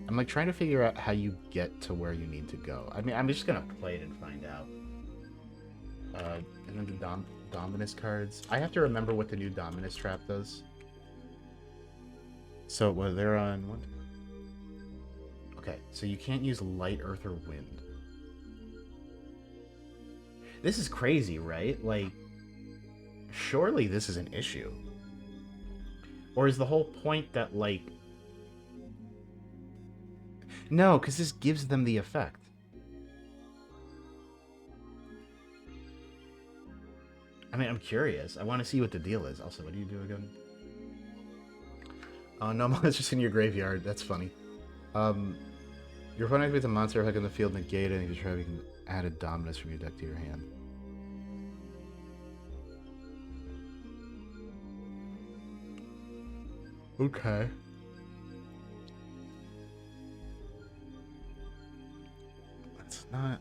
I'm like trying to figure out how you get to where you need to go. I mean, I'm just gonna play it and find out. And then the Dominus cards. I have to remember what the new Dominus trap does. So they're on what? Okay, so you can't use light, earth, or wind. This is crazy, right? Like, surely this is an issue. Or is the whole point that, like... No, because this gives them the effect. I mean, I'm curious. I want to see what the deal is. Also, what do you do again? Oh, no monsters in your graveyard. That's funny. Your opponent activates a monster hook in the field, negate it, and if you try, you can add a Dominus from your deck to your hand. Okay. That's not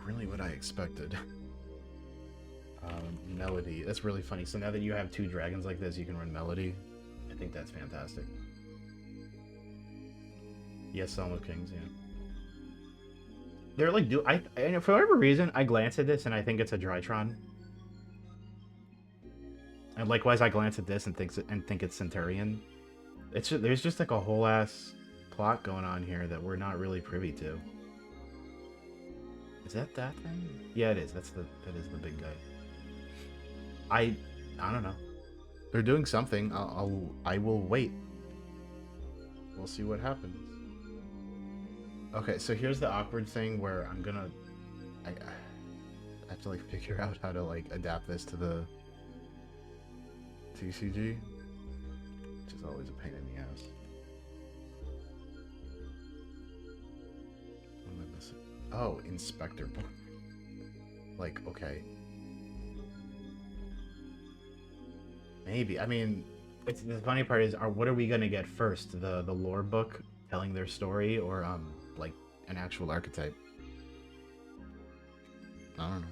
really what I expected. Melody. That's really funny. So now that you have 2 dragons like this, you can run Melody. I think that's fantastic. Yes, Psalm of Kings, yeah. They're like, for whatever reason, I glance at this and I think it's a Drytron. And likewise, I glance at this and think it's Centurion. There's just like a whole ass plot going on here that we're not really privy to. Is that thing? Yeah, it is. That is the big guy. I don't know. They're doing something. I will wait. We'll see what happens. Okay, so here's the awkward thing where I have to like figure out how to like adapt this to the TCG, which is always a pain in the ass. What am I missing? Oh, Inspector. Like, okay. Maybe. I mean, the funny part is, what are we gonna get first? The lore book telling their story, or like an actual archetype? I don't know.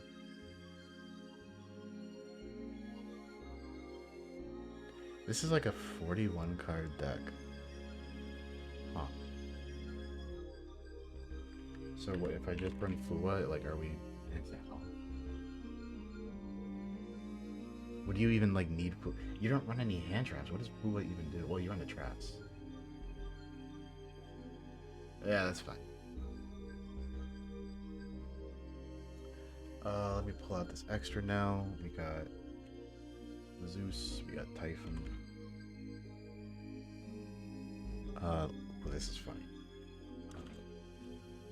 This is like a 41 card deck. Huh. So what if I just bring Fua? Like, are we? Would you even like need? You don't run any hand traps. What does Fua even do? Well, you run the traps. Yeah, that's fine. Let me pull out this extra now. We got Zeus. We got Typhon. Well, this is funny.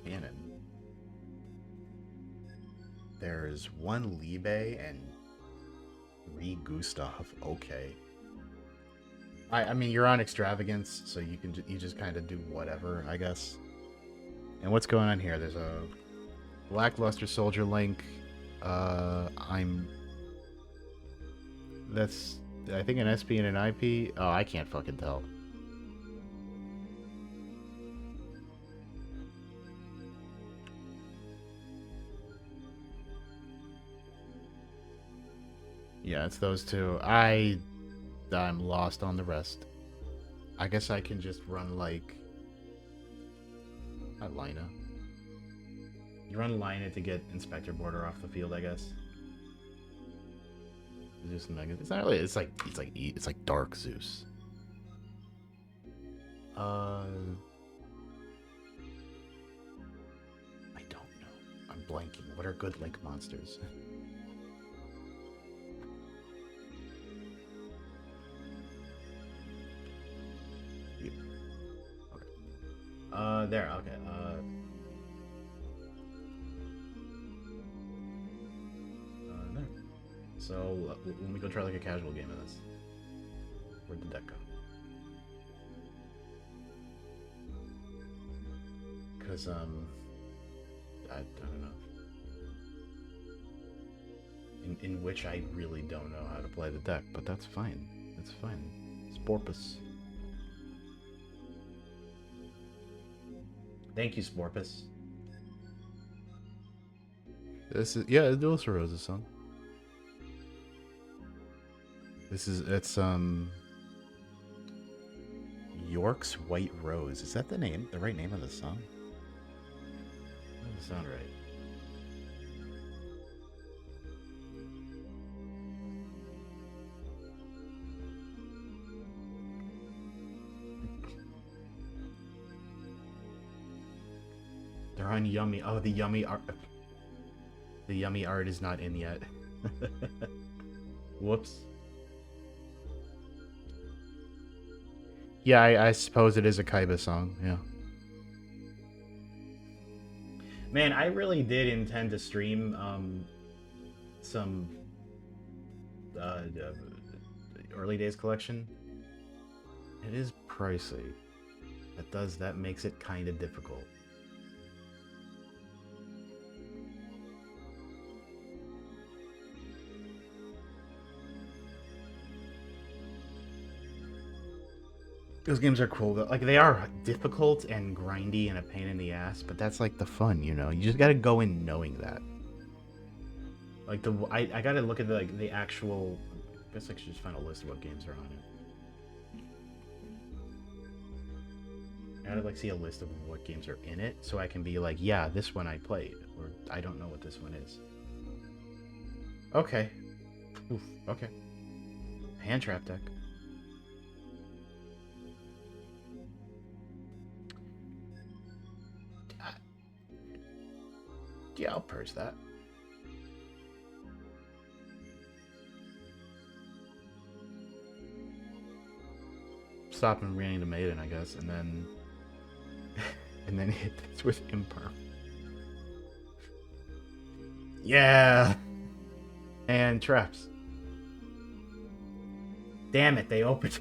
Cannon. There's 1 Libe and 3 Gustav. Okay. I mean, you're on Extravagance, so you just kind of do whatever, I guess. And what's going on here? There's a Lackluster Soldier Link. That's, I think, an SP and an IP. Oh, I can't fucking tell. Yeah, it's those two. I'm lost on the rest. I guess I can just run like a Lina. You run Lina to get Inspector Border off the field, I guess. Zeus and Mega. It's not really. It's like Dark Zeus. I don't know. I'm blanking. What are good Link monsters? Yeah. Okay. There. Okay. There. So let me go try like a casual game of this. Where'd the deck go? Because I don't know. In which I really don't know how to play the deck, but that's fine. That's fine. Sporpus. Thank you, Sporpus. This is, yeah, it's also Rose's song. It's York's White Rose. Is that the right name of the song? That doesn't sound right. They're on Yummy. Oh, the Yummy art. The Yummy art is not in yet. Whoops. Yeah, I suppose it is a Kaiba song. Yeah. Man, I really did intend to stream some early days collection. It is pricey. That makes it kind of difficult. Those games are cool though. Like, they are difficult and grindy and a pain in the ass, but that's like the fun, you know. You just gotta go in knowing that. Like I gotta look at the actual. I guess I should just find a list of what games are on it. I gotta like see a list of what games are in it, so I can be like, yeah, this one I played, or I don't know what this one is. Okay. Oof. Okay. Hand trap deck. Yeah, I'll purge that. Stop him reading the maiden, I guess, and then and then hit this with imperm. Yeah. And traps. Damn it, they opened.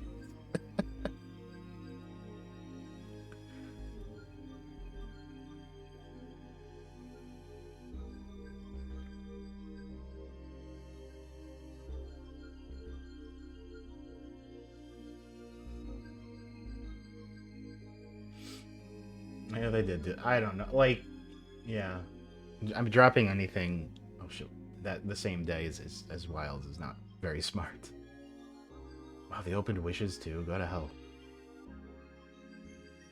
Yeah, they did. I don't know. Like, yeah. I'm dropping anything. Oh shit. That the same day as Wilds is not very smart. Wow, they opened wishes too. Go to hell.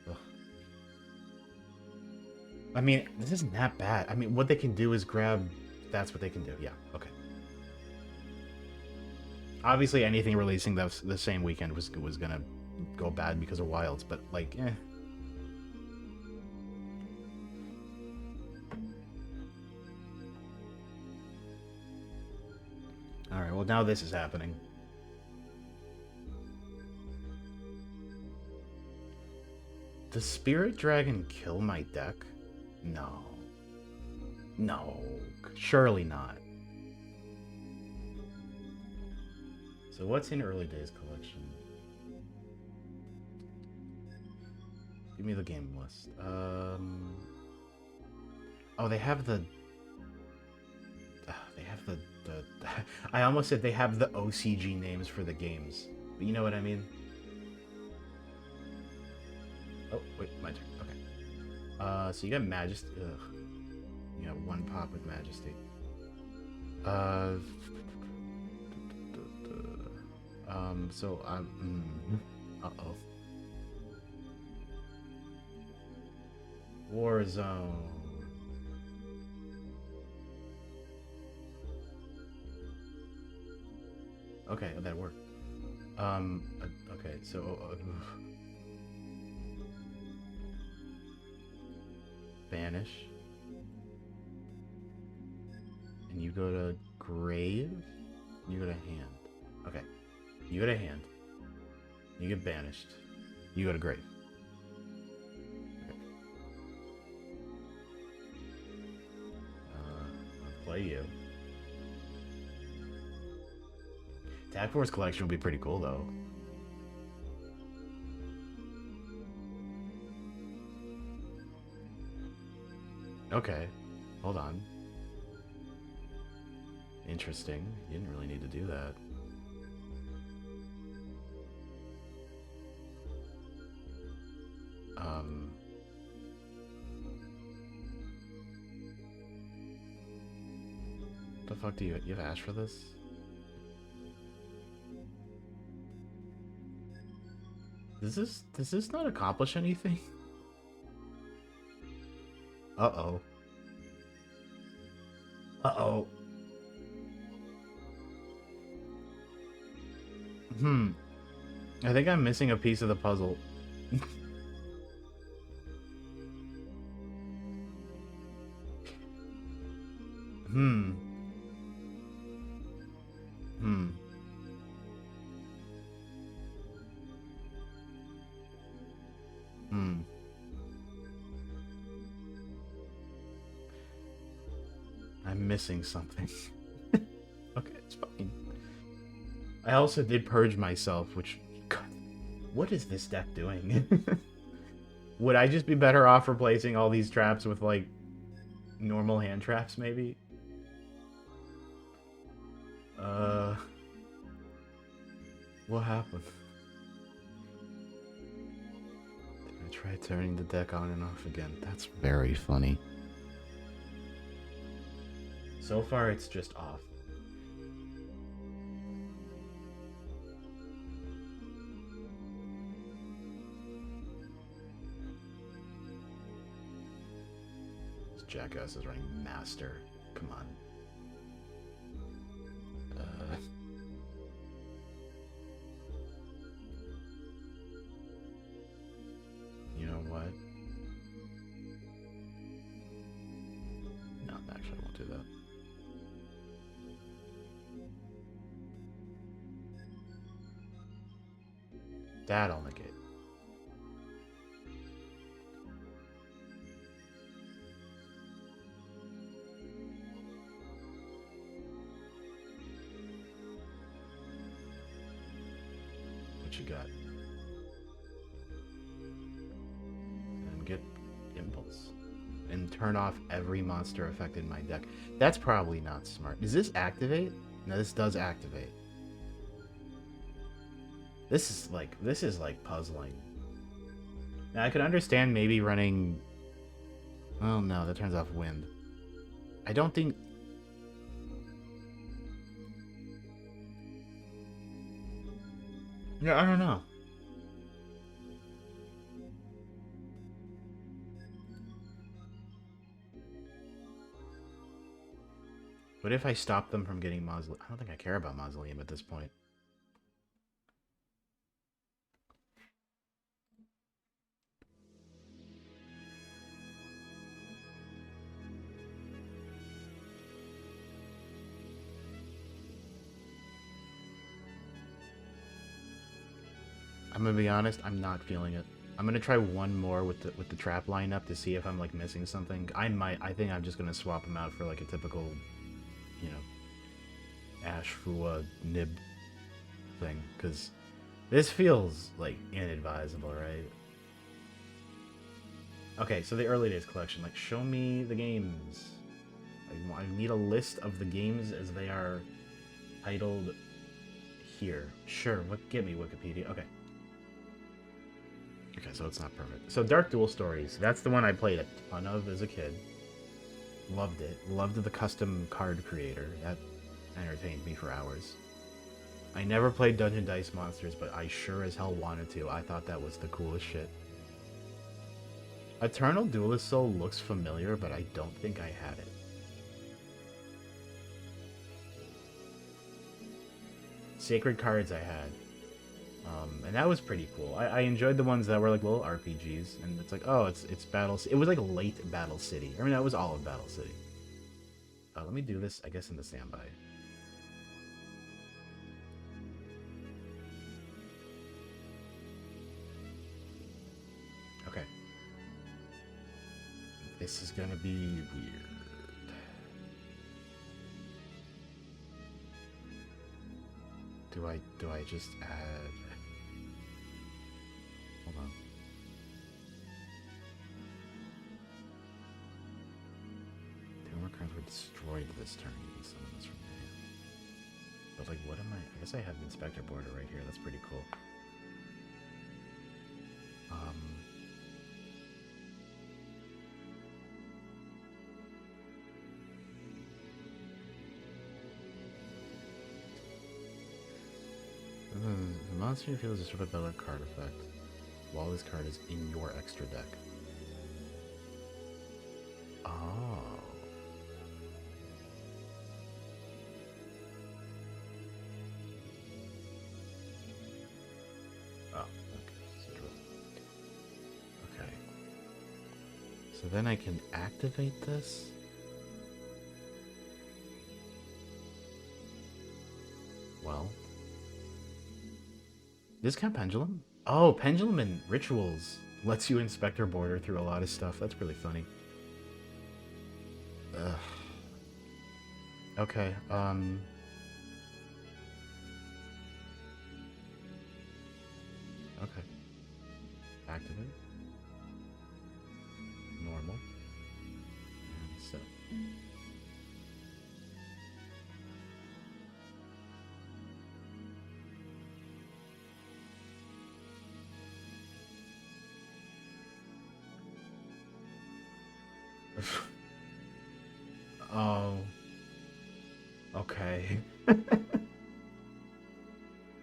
Ugh. I mean, this isn't that bad. I mean, what they can do is grab. That's what they can do. Yeah. Okay. Obviously, anything releasing the same weekend was gonna go bad because of Wilds, but like, eh. Alright, well now this is happening. Does Spirit Dragon kill my deck? No. No. Surely not. So what's in Early Days Collection? Give me the game list. Oh, they have the the I almost said they have the OCG names for the games, but you know what I mean. Oh wait, my turn. Okay. So you got Majesty. Ugh. You got one pop with Majesty. So I'm. Uh-oh. Warzone. Okay, that worked. Okay, so banish, and you go to grave. You go to hand. Okay, you go to hand. You get banished. You go to grave. Okay. I'll play you. Tag Force Collection would be pretty cool, though. Okay, hold on. Interesting. You didn't really need to do that. The fuck do you have Ash for this? Does this not accomplish anything? Uh-oh. Uh-oh. I think I'm missing a piece of the puzzle. Hmm. I'm missing something. Okay, it's fine. I also did purge myself, which... God, what is this deck doing? Would I just be better off replacing all these traps with, like, normal hand traps, maybe? What happened? I tried turning the deck on and off again. That's very funny. So far, it's just off. This jackass is running Master. Come on. You know what? No, actually, I won't do that. That'll negate. What you got? And get Impulse. And turn off every monster effect in my deck. That's probably not smart. Does this activate? No, this does activate. This is like puzzling. Now I could understand maybe running... Oh no, that turns off wind. I don't think... Yeah, I don't know. What if I stop them from getting Mausoleum? I don't think I care about Mausoleum at this point. I'm gonna be honest, I'm not feeling it. I'm gonna try one more with the trap lineup to see if I'm like missing something. I think I'm just gonna swap them out for like a typical, you know, Ash Fua Nib thing, because this feels like inadvisable, right? Okay, so the early days collection, like show me the games. I need a list of the games as they are titled here. Sure, give me Wikipedia. Okay. Okay, so it's not perfect. So Dark Duel Stories. That's the one I played a ton of as a kid. Loved it. Loved the custom card creator. That entertained me for hours. I never played Dungeon Dice Monsters, but I sure as hell wanted to. I thought that was the coolest shit. Eternal Duelist Soul looks familiar, but I don't think I had it. Sacred Cards I had. And that was pretty cool. I enjoyed the ones that were like little RPGs, and it's like, oh, it's Battle. It was like late Battle City. I mean, that was all of Battle City. Let me do this, I guess, in the standby. Okay. This is gonna be weird. Do I just add? Hold on. The armor cards were destroyed this turn. You can summon this from here. But like, what am I guess I have the Inspector border right here. That's pretty cool. The monster you feel is destroyed by a card effect while this card is in your extra deck. Oh. Oh, okay. Okay. So then I can activate this. Well. Discount Pendulum? Oh, Pendulum and Rituals lets you Inspector border through a lot of stuff. That's really funny. Ugh. Okay, okay. Activate. Normal. And set. Oh. Okay.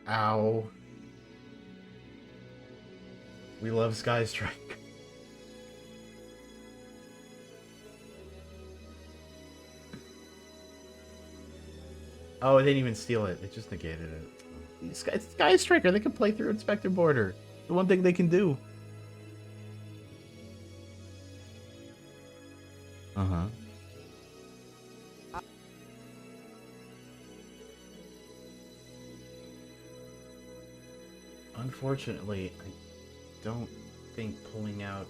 Ow. We love Sky Strike. Oh, it didn't even steal it. It just negated it. Sky Striker, they can play through Inspector border. The one thing they can do. Uh-huh. Unfortunately, I don't think pulling out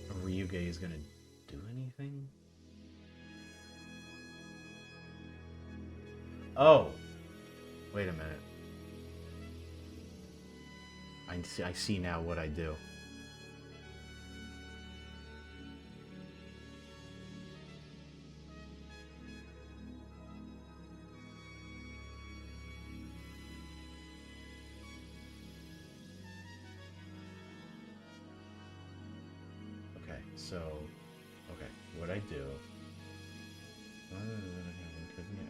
a Ryu-Ge is gonna do anything. Oh! Wait a minute. I see now what I do. Okay, so... Okay, what I do...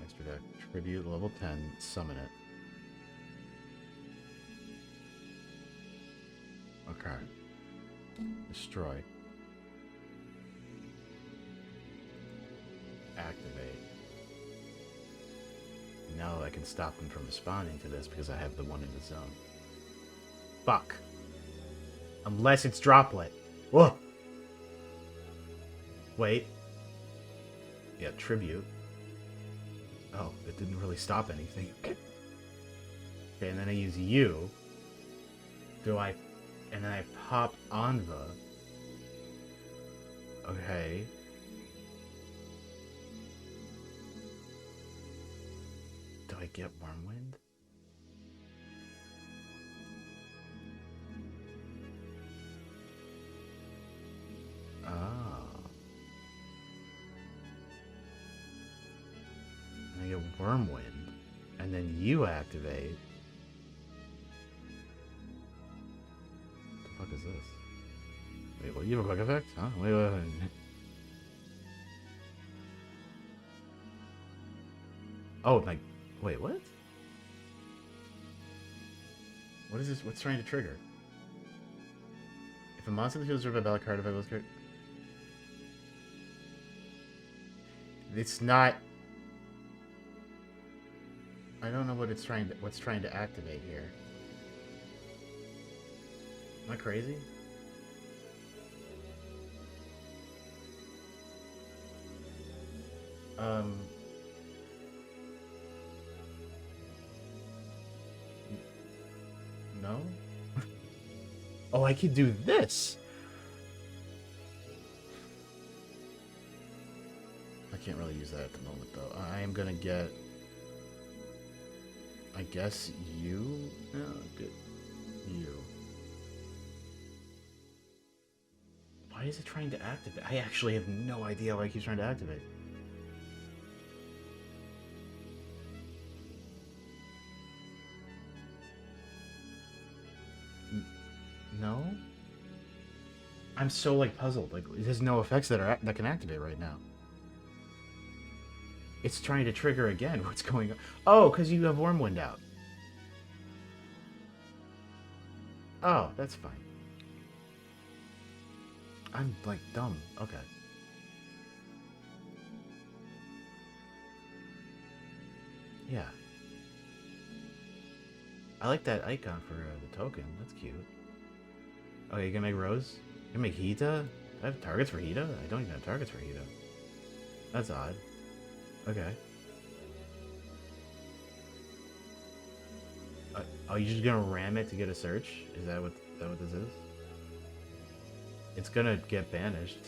Extra deck, tribute, level 10, summon it. Okay. Destroy. Activate. Now I can stop them from responding to this because I have the one in the zone. Fuck. Unless it's droplet. Whoa! Wait. Yeah, tribute. Oh, it didn't really stop anything. Okay, and then I use you. And then I pop Anva. Okay. Do I get Wormwind? Oh. I get Wormwind, and then you activate. What the fuck is this? Wait, what? You have a quick effect? Huh? Wait. Oh, like, wait, what? What is this? What's trying to trigger? If a monster in the field is driven by a card, if I was card. It's not. I don't know what it's trying to. What's trying to activate here? Am I crazy? No. Oh, I could do this. I can't really use that at the moment, though. I am gonna get. I guess you. No, good. You. Why is it trying to activate? I actually have no idea why it keeps trying to activate. No? I'm so, like, puzzled. Like, there's no effects that can activate right now. It's trying to trigger again. What's going on? Oh, because you have Wormwind out. Oh, that's fine. I'm, like, dumb. Okay. Yeah. I like that icon for the token. That's cute. Oh, you gonna make Rose? You gonna make Hita? I have targets for Hita? I don't even have targets for Hita. That's odd. Okay. Are you just gonna ram it to get a search? Is that what this is? It's gonna get banished.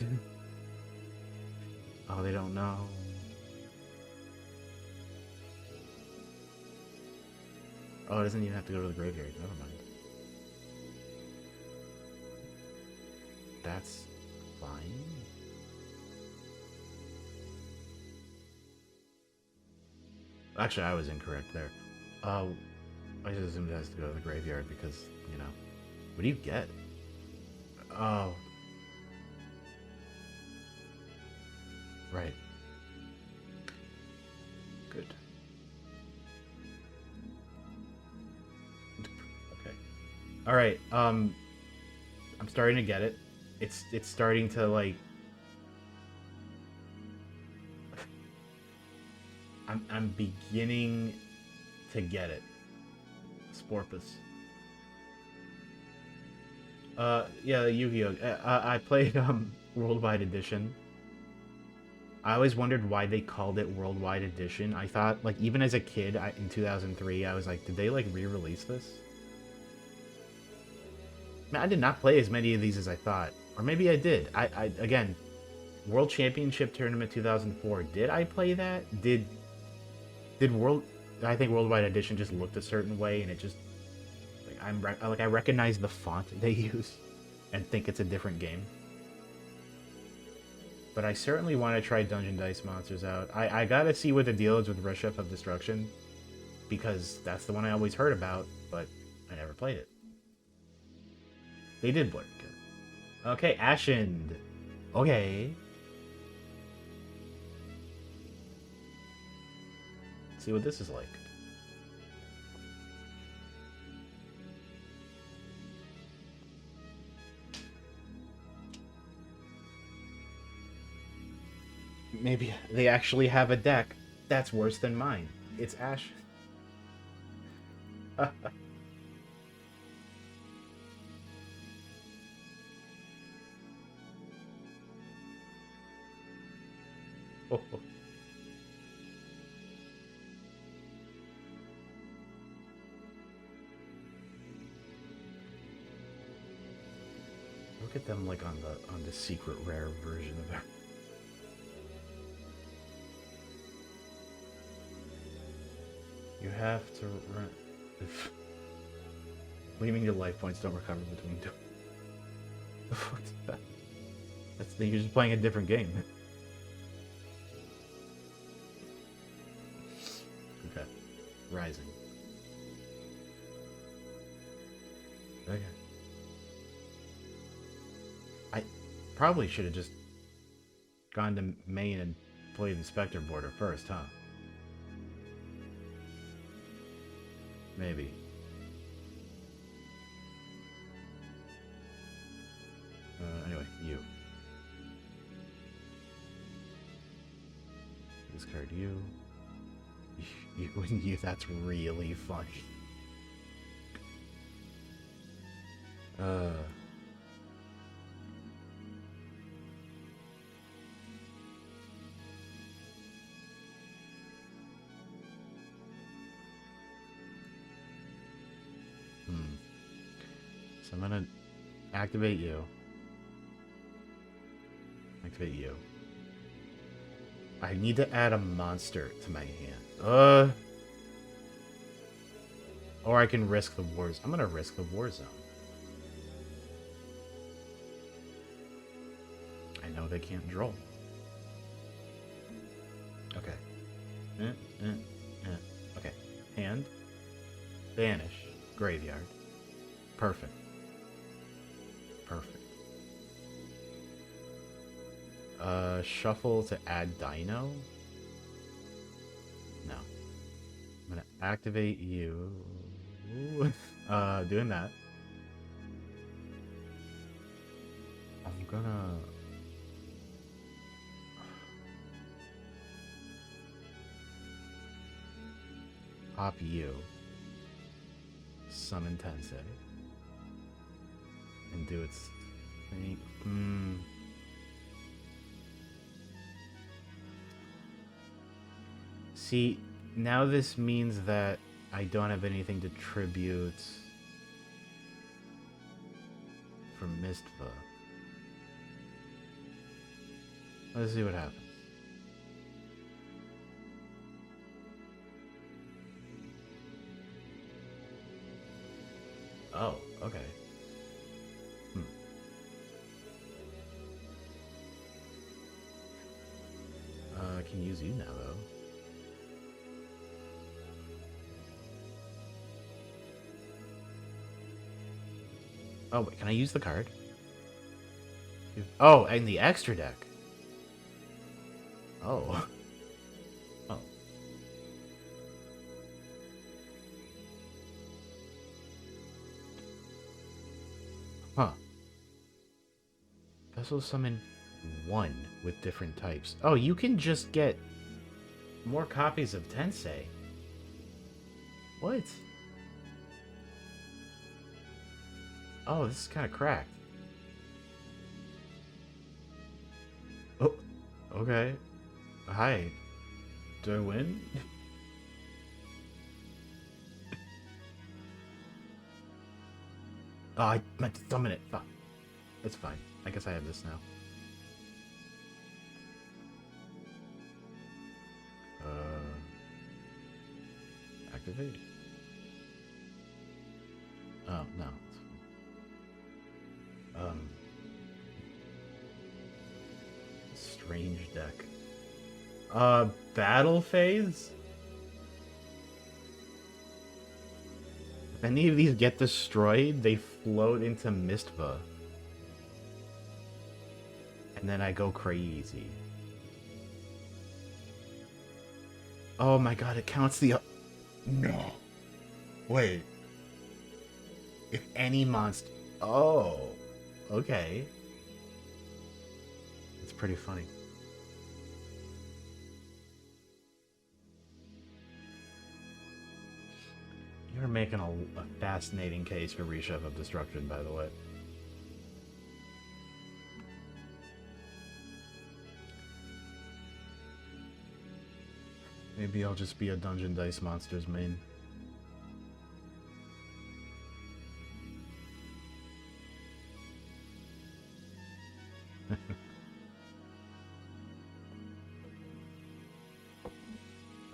Oh, they don't know. Oh, it doesn't even have to go to the graveyard. Never mind. That's fine. Actually, I was incorrect there. I just assumed it has to go to the graveyard because, you know. What do you get? Oh. Right. Good. Okay. Alright, I'm starting to get it. It's starting to, like... I'm beginning to get it. Sporpus. Yeah, Yu-Gi-Oh! I played, Worldwide Edition. I always wondered why they called it Worldwide Edition. I thought, like, even as a kid in 2003, I was like, did they, like, re-release this? Man, I did not play as many of these as I thought. Or maybe I did. Again, World Championship Tournament 2004. Did I play that? Did I think Worldwide Edition just looked a certain way, and it just... Like, I recognize the font they use and think it's a different game. But I certainly want to try Dungeon Dice Monsters out. I gotta see what the deal is with Rush Chef of Destruction, because that's the one I always heard about, but I never played it. They did blur. Okay, Ashen. Okay. See what this is like. Maybe they actually have a deck that's worse than mine. It's Ash. Oh. Look at them, like, on the secret rare version of it. You have to run. What do you mean your life points don't recover between two? What's that? You're just playing a different game. Okay. Rising. Okay. I probably should have just gone to main and played Inspector Border first, huh? Maybe. Anyway, you. Discard you. You and you, that's really funny. Uh... Hmm. So I'm gonna activate you. Activate you. I need to add a monster to my hand. Or I can risk the wars. I'm gonna risk the war zone. I know they can't draw. Okay. Okay. Hand. Banish. Graveyard. Perfect. Perfect. Shuffle to add Dino? No. I'm gonna activate you. Doing that. I'm gonna... Pop you. Summon Tensei. And do its thing. See, now this means that I don't have anything to tribute from Mistva. Let's see what happens. Oh, okay. I can use you now, though. Oh, wait, can I use the card? Oh, and the extra deck. Oh. Oh. Huh. Vessel summon 1 with different types. Oh, you can just get more copies of Tensei. What? Oh, this is kind of cracked. Oh, okay. Hi. Do I win? Oh, I meant to summon it. Fuck. It's fine. I guess I have this now. Activate. Oh, no. Strange deck. Battle phase? If any of these get destroyed, they float into Mistva. And then I go crazy. Oh my god, it counts the... No. Wait. If any monster... Oh. Okay. It's pretty funny. You're making a fascinating case for Reshove of Destruction, by the way. Maybe I'll just be a Dungeon Dice Monsters main.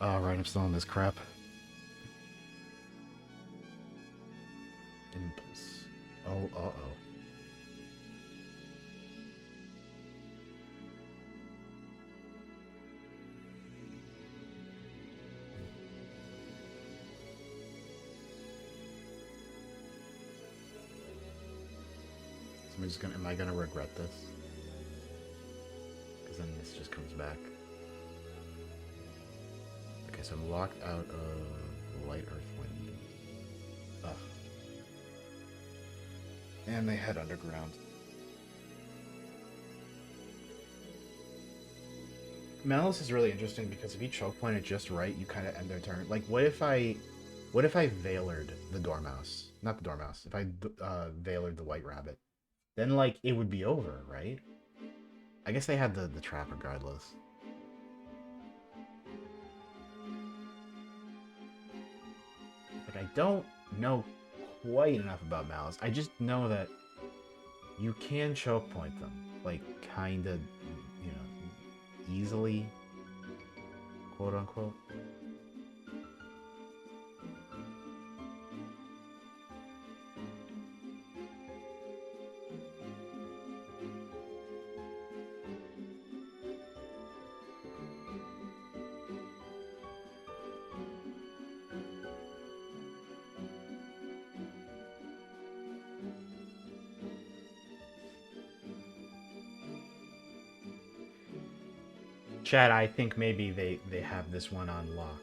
Alright, I'm still in this crap. Impulse. Oh, uh-oh. am I gonna regret this? Because then this just comes back. Okay, so I'm locked out of Light, Earth, Wind. Ugh. And they head underground. Malice is really interesting because if you choke point it just right, you kind of end their turn. Like, what if I Veilered the Dormouse? Not the Dormouse. If I Veilered the White Rabbit, then like it would be over, right? I guess they had the trap regardless. Like, I don't know quite enough about Malice. I just know that you can choke point them, like kind of, you know, easily, quote unquote. Chad, I think maybe they have this one on lock.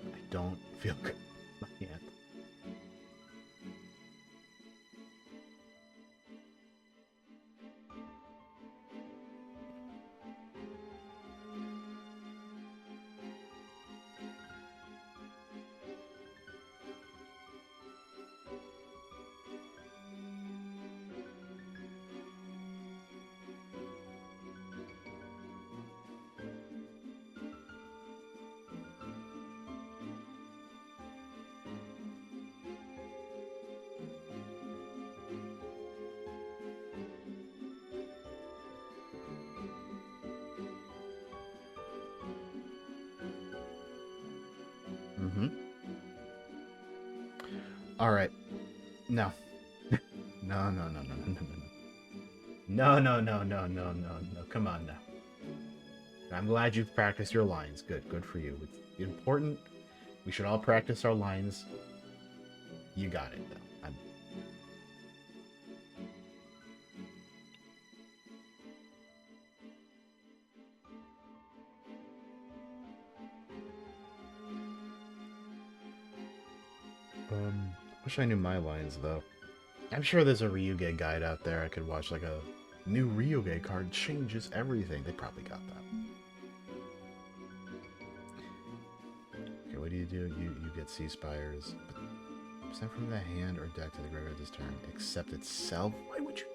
I don't feel good yet. Mm-hmm. All right. No. No, no, no, no, no, no, no. No, no, no, no, no, no, no. Come on now. I'm glad you've practiced your lines. Good for you. It's important. We should all practice our lines. You got it, though. Wish I knew my lines, though. I'm sure there's a Ryu-Ge guide out there. I could watch, like, a new Ryu-Ge card changes everything. They probably got that. Okay, what do? You get Sea Spires. Sent from the hand or deck to the graveyard this turn, except itself? Why would you?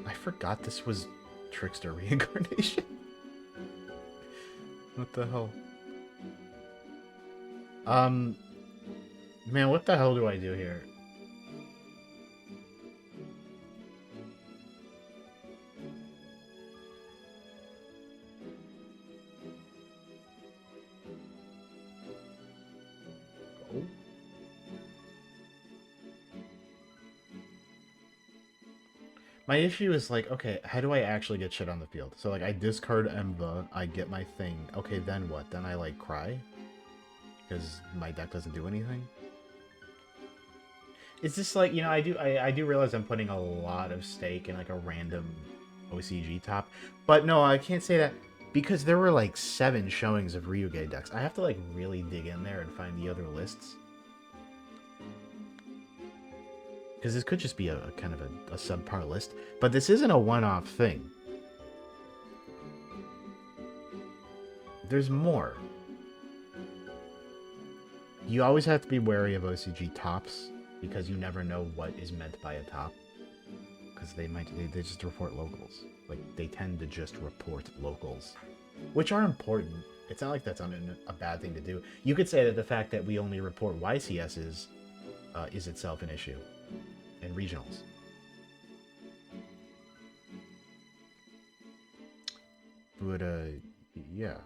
I forgot this was Trickster Reincarnation. What the hell? Man, what the hell do I do here? Oh. My issue is like, okay, how do I actually get shit on the field? So like, I discard Emva, I get my thing. Okay, then what? Then I like cry because my deck doesn't do anything. It's just like, you know, I do realize I'm putting a lot of stake in like a random OCG top, but no, I can't say that because there were like 7 showings of Ryu-Ge decks. I have to like really dig in there and find the other lists. Because this could just be a kind of a subpar list. But this isn't a one-off thing. There's more. You always have to be wary of OCG tops, because you never know what is meant by a top. Because they just report locals. Like, they tend to just report locals. Which are important. It's not like that's a bad thing to do. You could say that the fact that we only report YCSs is itself an issue. And regionals. But, yeah.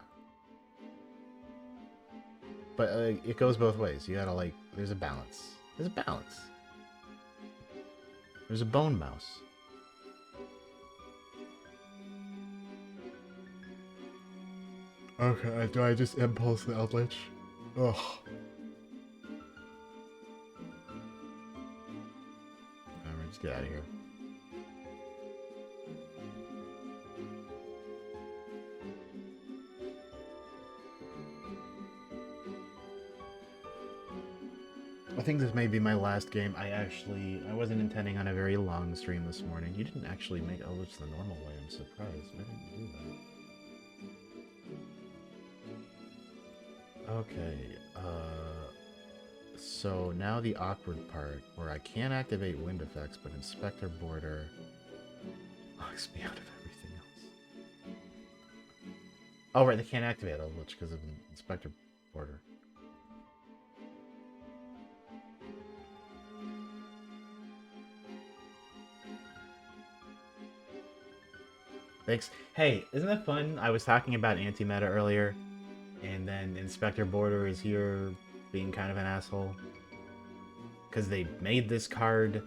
But it goes both ways. You gotta, like, there's a balance. There's a balance. There's a bone mouse. Okay, do I just impulse the Eldritch? Ugh. Alright, just get out of here. I think this may be my last game. I wasn't intending on a very long stream this morning. You didn't actually make Eldritch the normal way. I'm surprised. Why didn't you do that? Okay, so now the awkward part, where I can't activate wind effects, but Inspector Border locks me out of everything else. Oh, right, they can't activate Eldritch because of Inspector Border. Thanks. Hey, isn't that fun? I was talking about antimatter earlier, and then Inspector Border is here being kind of an asshole. Because they made this card...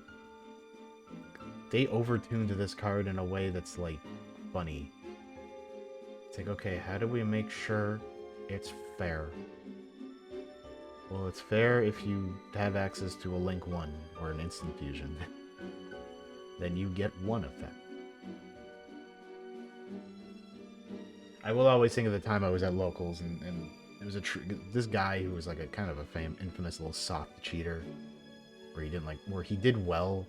They overtuned this card in a way that's, like, funny. It's like, okay, how do we make sure it's fair? Well, it's fair if you have access to a Link 1 or an Instant Fusion. Then you get one effect. I will always think of the time I was at locals, and it was this guy who was like a kind of a infamous little soft cheater, where he did well,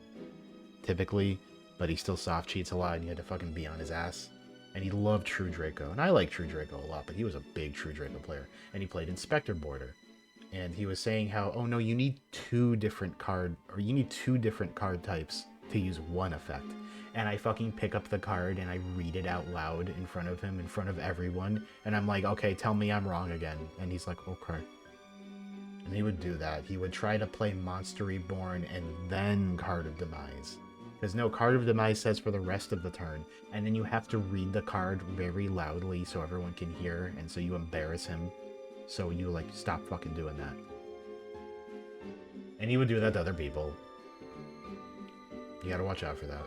typically, but he still soft cheats a lot, and you had to fucking be on his ass. And he loved True Draco, and I like True Draco a lot, but he was a big True Draco player, and he played Inspector Border, and he was saying how, oh no, you need two different card types to use one effect. And I fucking pick up the card and I read it out loud in front of him, in front of everyone. And I'm like, okay, tell me I'm wrong again. And he's like, okay. And he would do that. He would try to play Monster Reborn and then Card of Demise. Because no, Card of Demise says for the rest of the turn. And then you have to read the card very loudly so everyone can hear. And so you embarrass him. So you, like, stop fucking doing that. And he would do that to other people. You gotta watch out for that.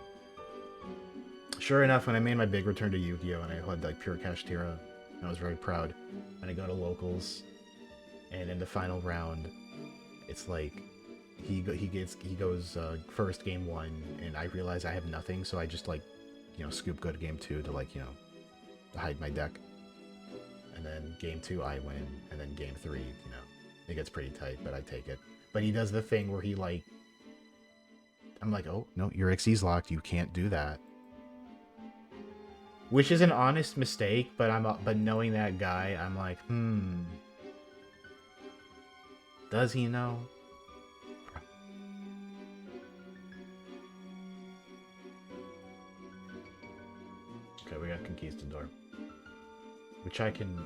Sure enough, when I made my big return to Yu-Gi-Oh! And I had like pure cash Tira, I was very proud. And I go to locals, and in the final round, it's like he goes first game 1, and I realize I have nothing, so I just like, you know, scoop good game 2 to like, you know, hide my deck. And then game 2 I win, and then game 3, you know, it gets pretty tight, but I take it. But he does the thing where he like, I'm like, oh no, your XC's locked, you can't do that. Which is an honest mistake, but knowing that guy, I'm like, does he know? Okay, we got Conquistador, which I can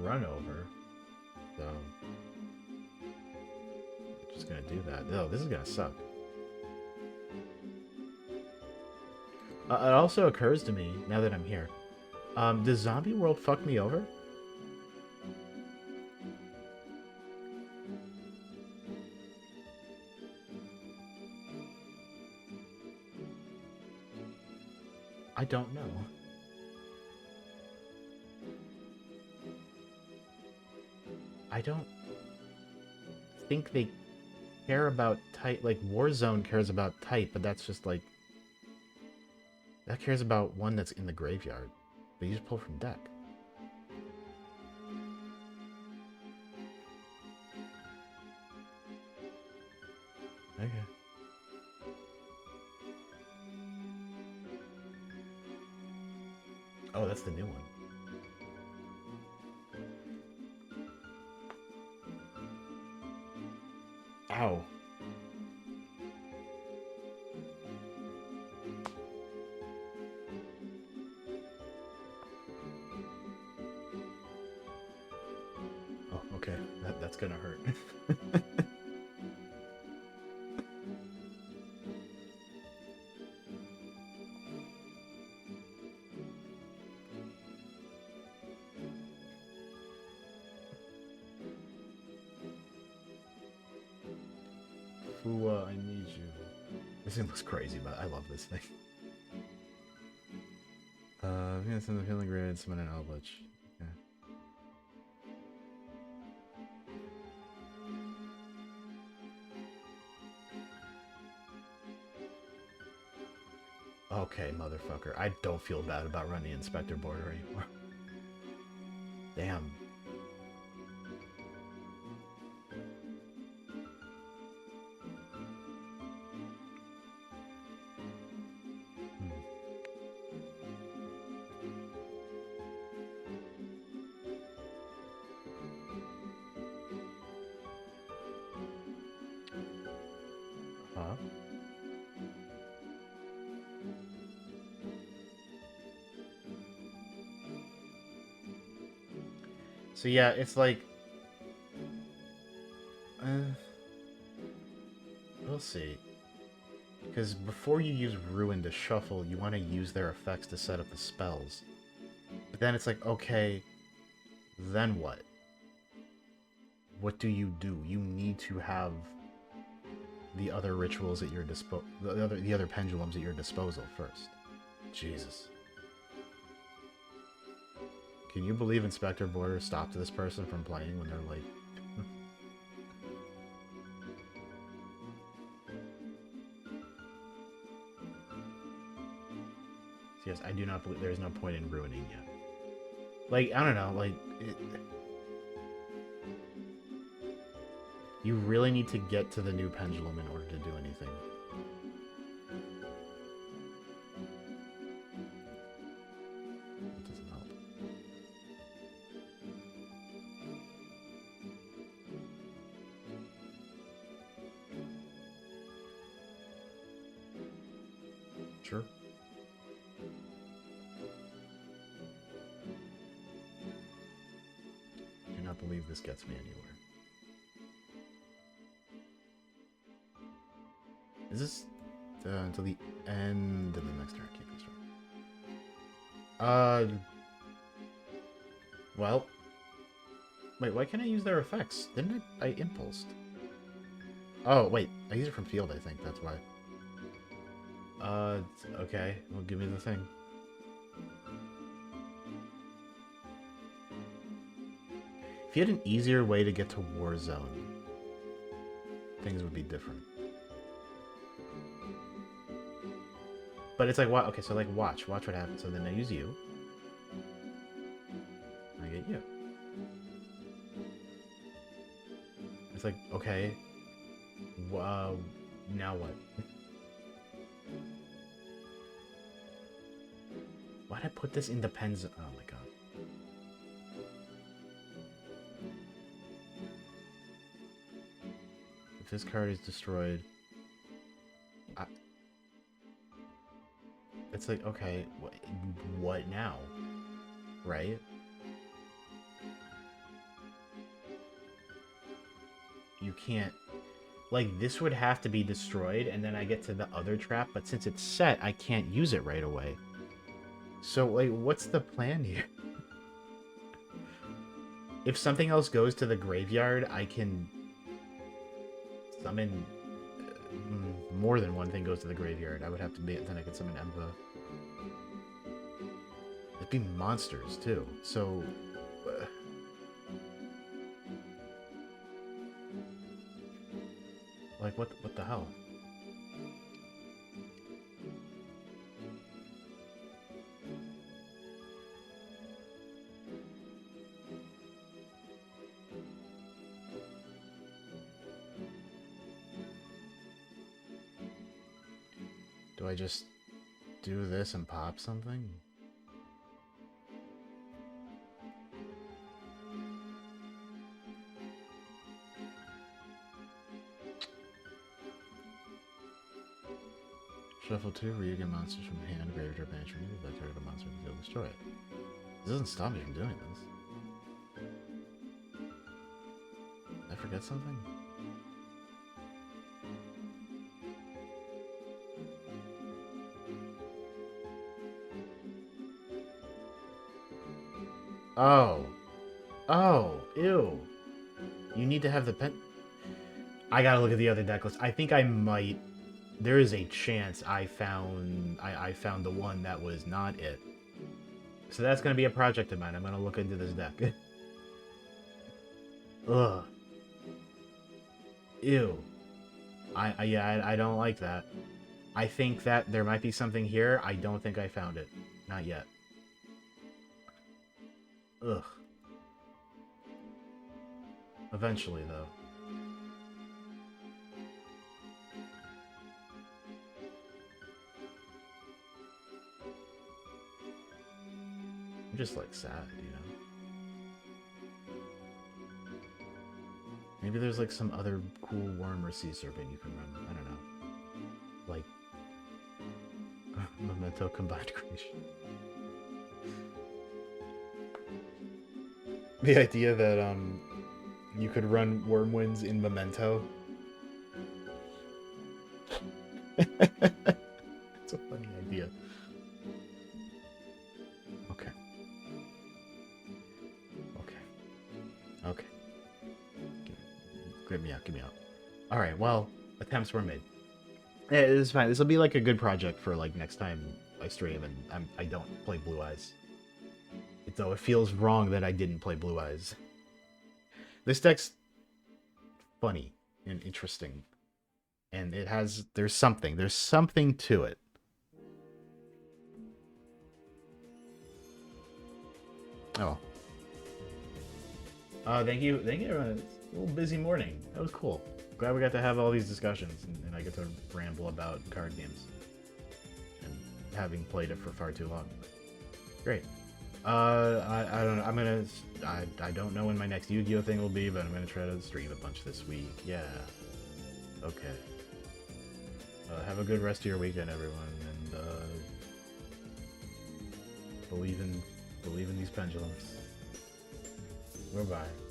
run over. So I'm just gonna do that. Oh, this is gonna suck. It also occurs to me, now that I'm here, does Zombie World fuck me over? I don't know. I don't think they care about type. Like, Warzone cares about type, but that's just like... That cares about one that's in the graveyard. But you just pull from deck. Okay. Oh, that's the new one. Ow. Oh, okay. That's gonna hurt. Fua, I need you. This thing looks crazy, but I love this thing. I'm gonna send the healing grid, summon an Eldritch. Okay. Okay, motherfucker. I don't feel bad about running Inspector Border anymore. Damn. Hmm. Huh? So yeah, it's like... Uh, we'll see. Because before you use Ruin to shuffle, you want to use their effects to set up the spells. But then it's like, okay, then what? What do? You need to have the other rituals at your the other pendulums at your disposal first. Jesus. Can you believe Inspector Border stopped this person from playing when they're like... Yes, I do not believe there's no point in ruining yet. Like, I don't know, like... You really need to get to the new pendulum in order to do anything. It doesn't help. Sure. I do not believe this gets me anywhere. Is this until the end of the next turn? Keep this turn. Well. Wait, why can't I use their effects? Didn't I impulsed? Oh, wait. I use it from field, I think. That's why. Okay. Well, give me the thing. If you had an easier way to get to Warzone, things would be different. But it's like, what? Okay, so like, watch what happens. So then I use you. I get you. It's like, okay. Now what? Why'd I put this in the pen zone? Oh my god. If this card is destroyed... It's like, okay, what now? Right? You can't... Like, this would have to be destroyed, and then I get to the other trap, but since it's set, I can't use it right away. So, like, what's the plan here? If something else goes to the graveyard, I can summon... more than one thing goes to the graveyard. I would have to be... Then I could summon Emva. It'd be monsters, too. So... like, what the hell? Do I just do this and pop something? Shuffle 2 Ryu-Ge monsters from hand, graveyard, or banish removed by target monster to destroy it. This doesn't stop me from doing this. Did I forget something? Oh. Oh. Ew. You need to have the pen... I gotta look at the other deck list. I think I might... There is a chance I found the one that was not it. So that's gonna be a project of mine. I'm gonna look into this deck. Ugh. Ew. I don't like that. I think that there might be something here. I don't think I found it. Not yet. Ugh. Eventually, though. I'm just, like, sad, you know? Maybe there's, like, some other cool worm or sea serpent you can run. I don't know. Like, Memento combined creation. The idea that, you could run Wormwinds in Memento. It's a funny idea. Okay. Okay. Get me out, get me out. Alright, well, attempts were made. Yeah, it's fine. This will be like a good project for like next time I stream and I don't play Blue Eyes. Though it feels wrong that I didn't play Blue Eyes. This deck's funny and interesting. And it has... There's something to it. Oh. Thank you. It's a little busy morning. That was cool. Glad we got to have all these discussions and I get to ramble about card games. And having played it for far too long. Great. I don't know. I don't know when my next Yu-Gi-Oh thing will be, but I'm gonna try to stream a bunch this week. Yeah. Okay. Have a good rest of your weekend, everyone, and believe in these pendulums. Bye-bye.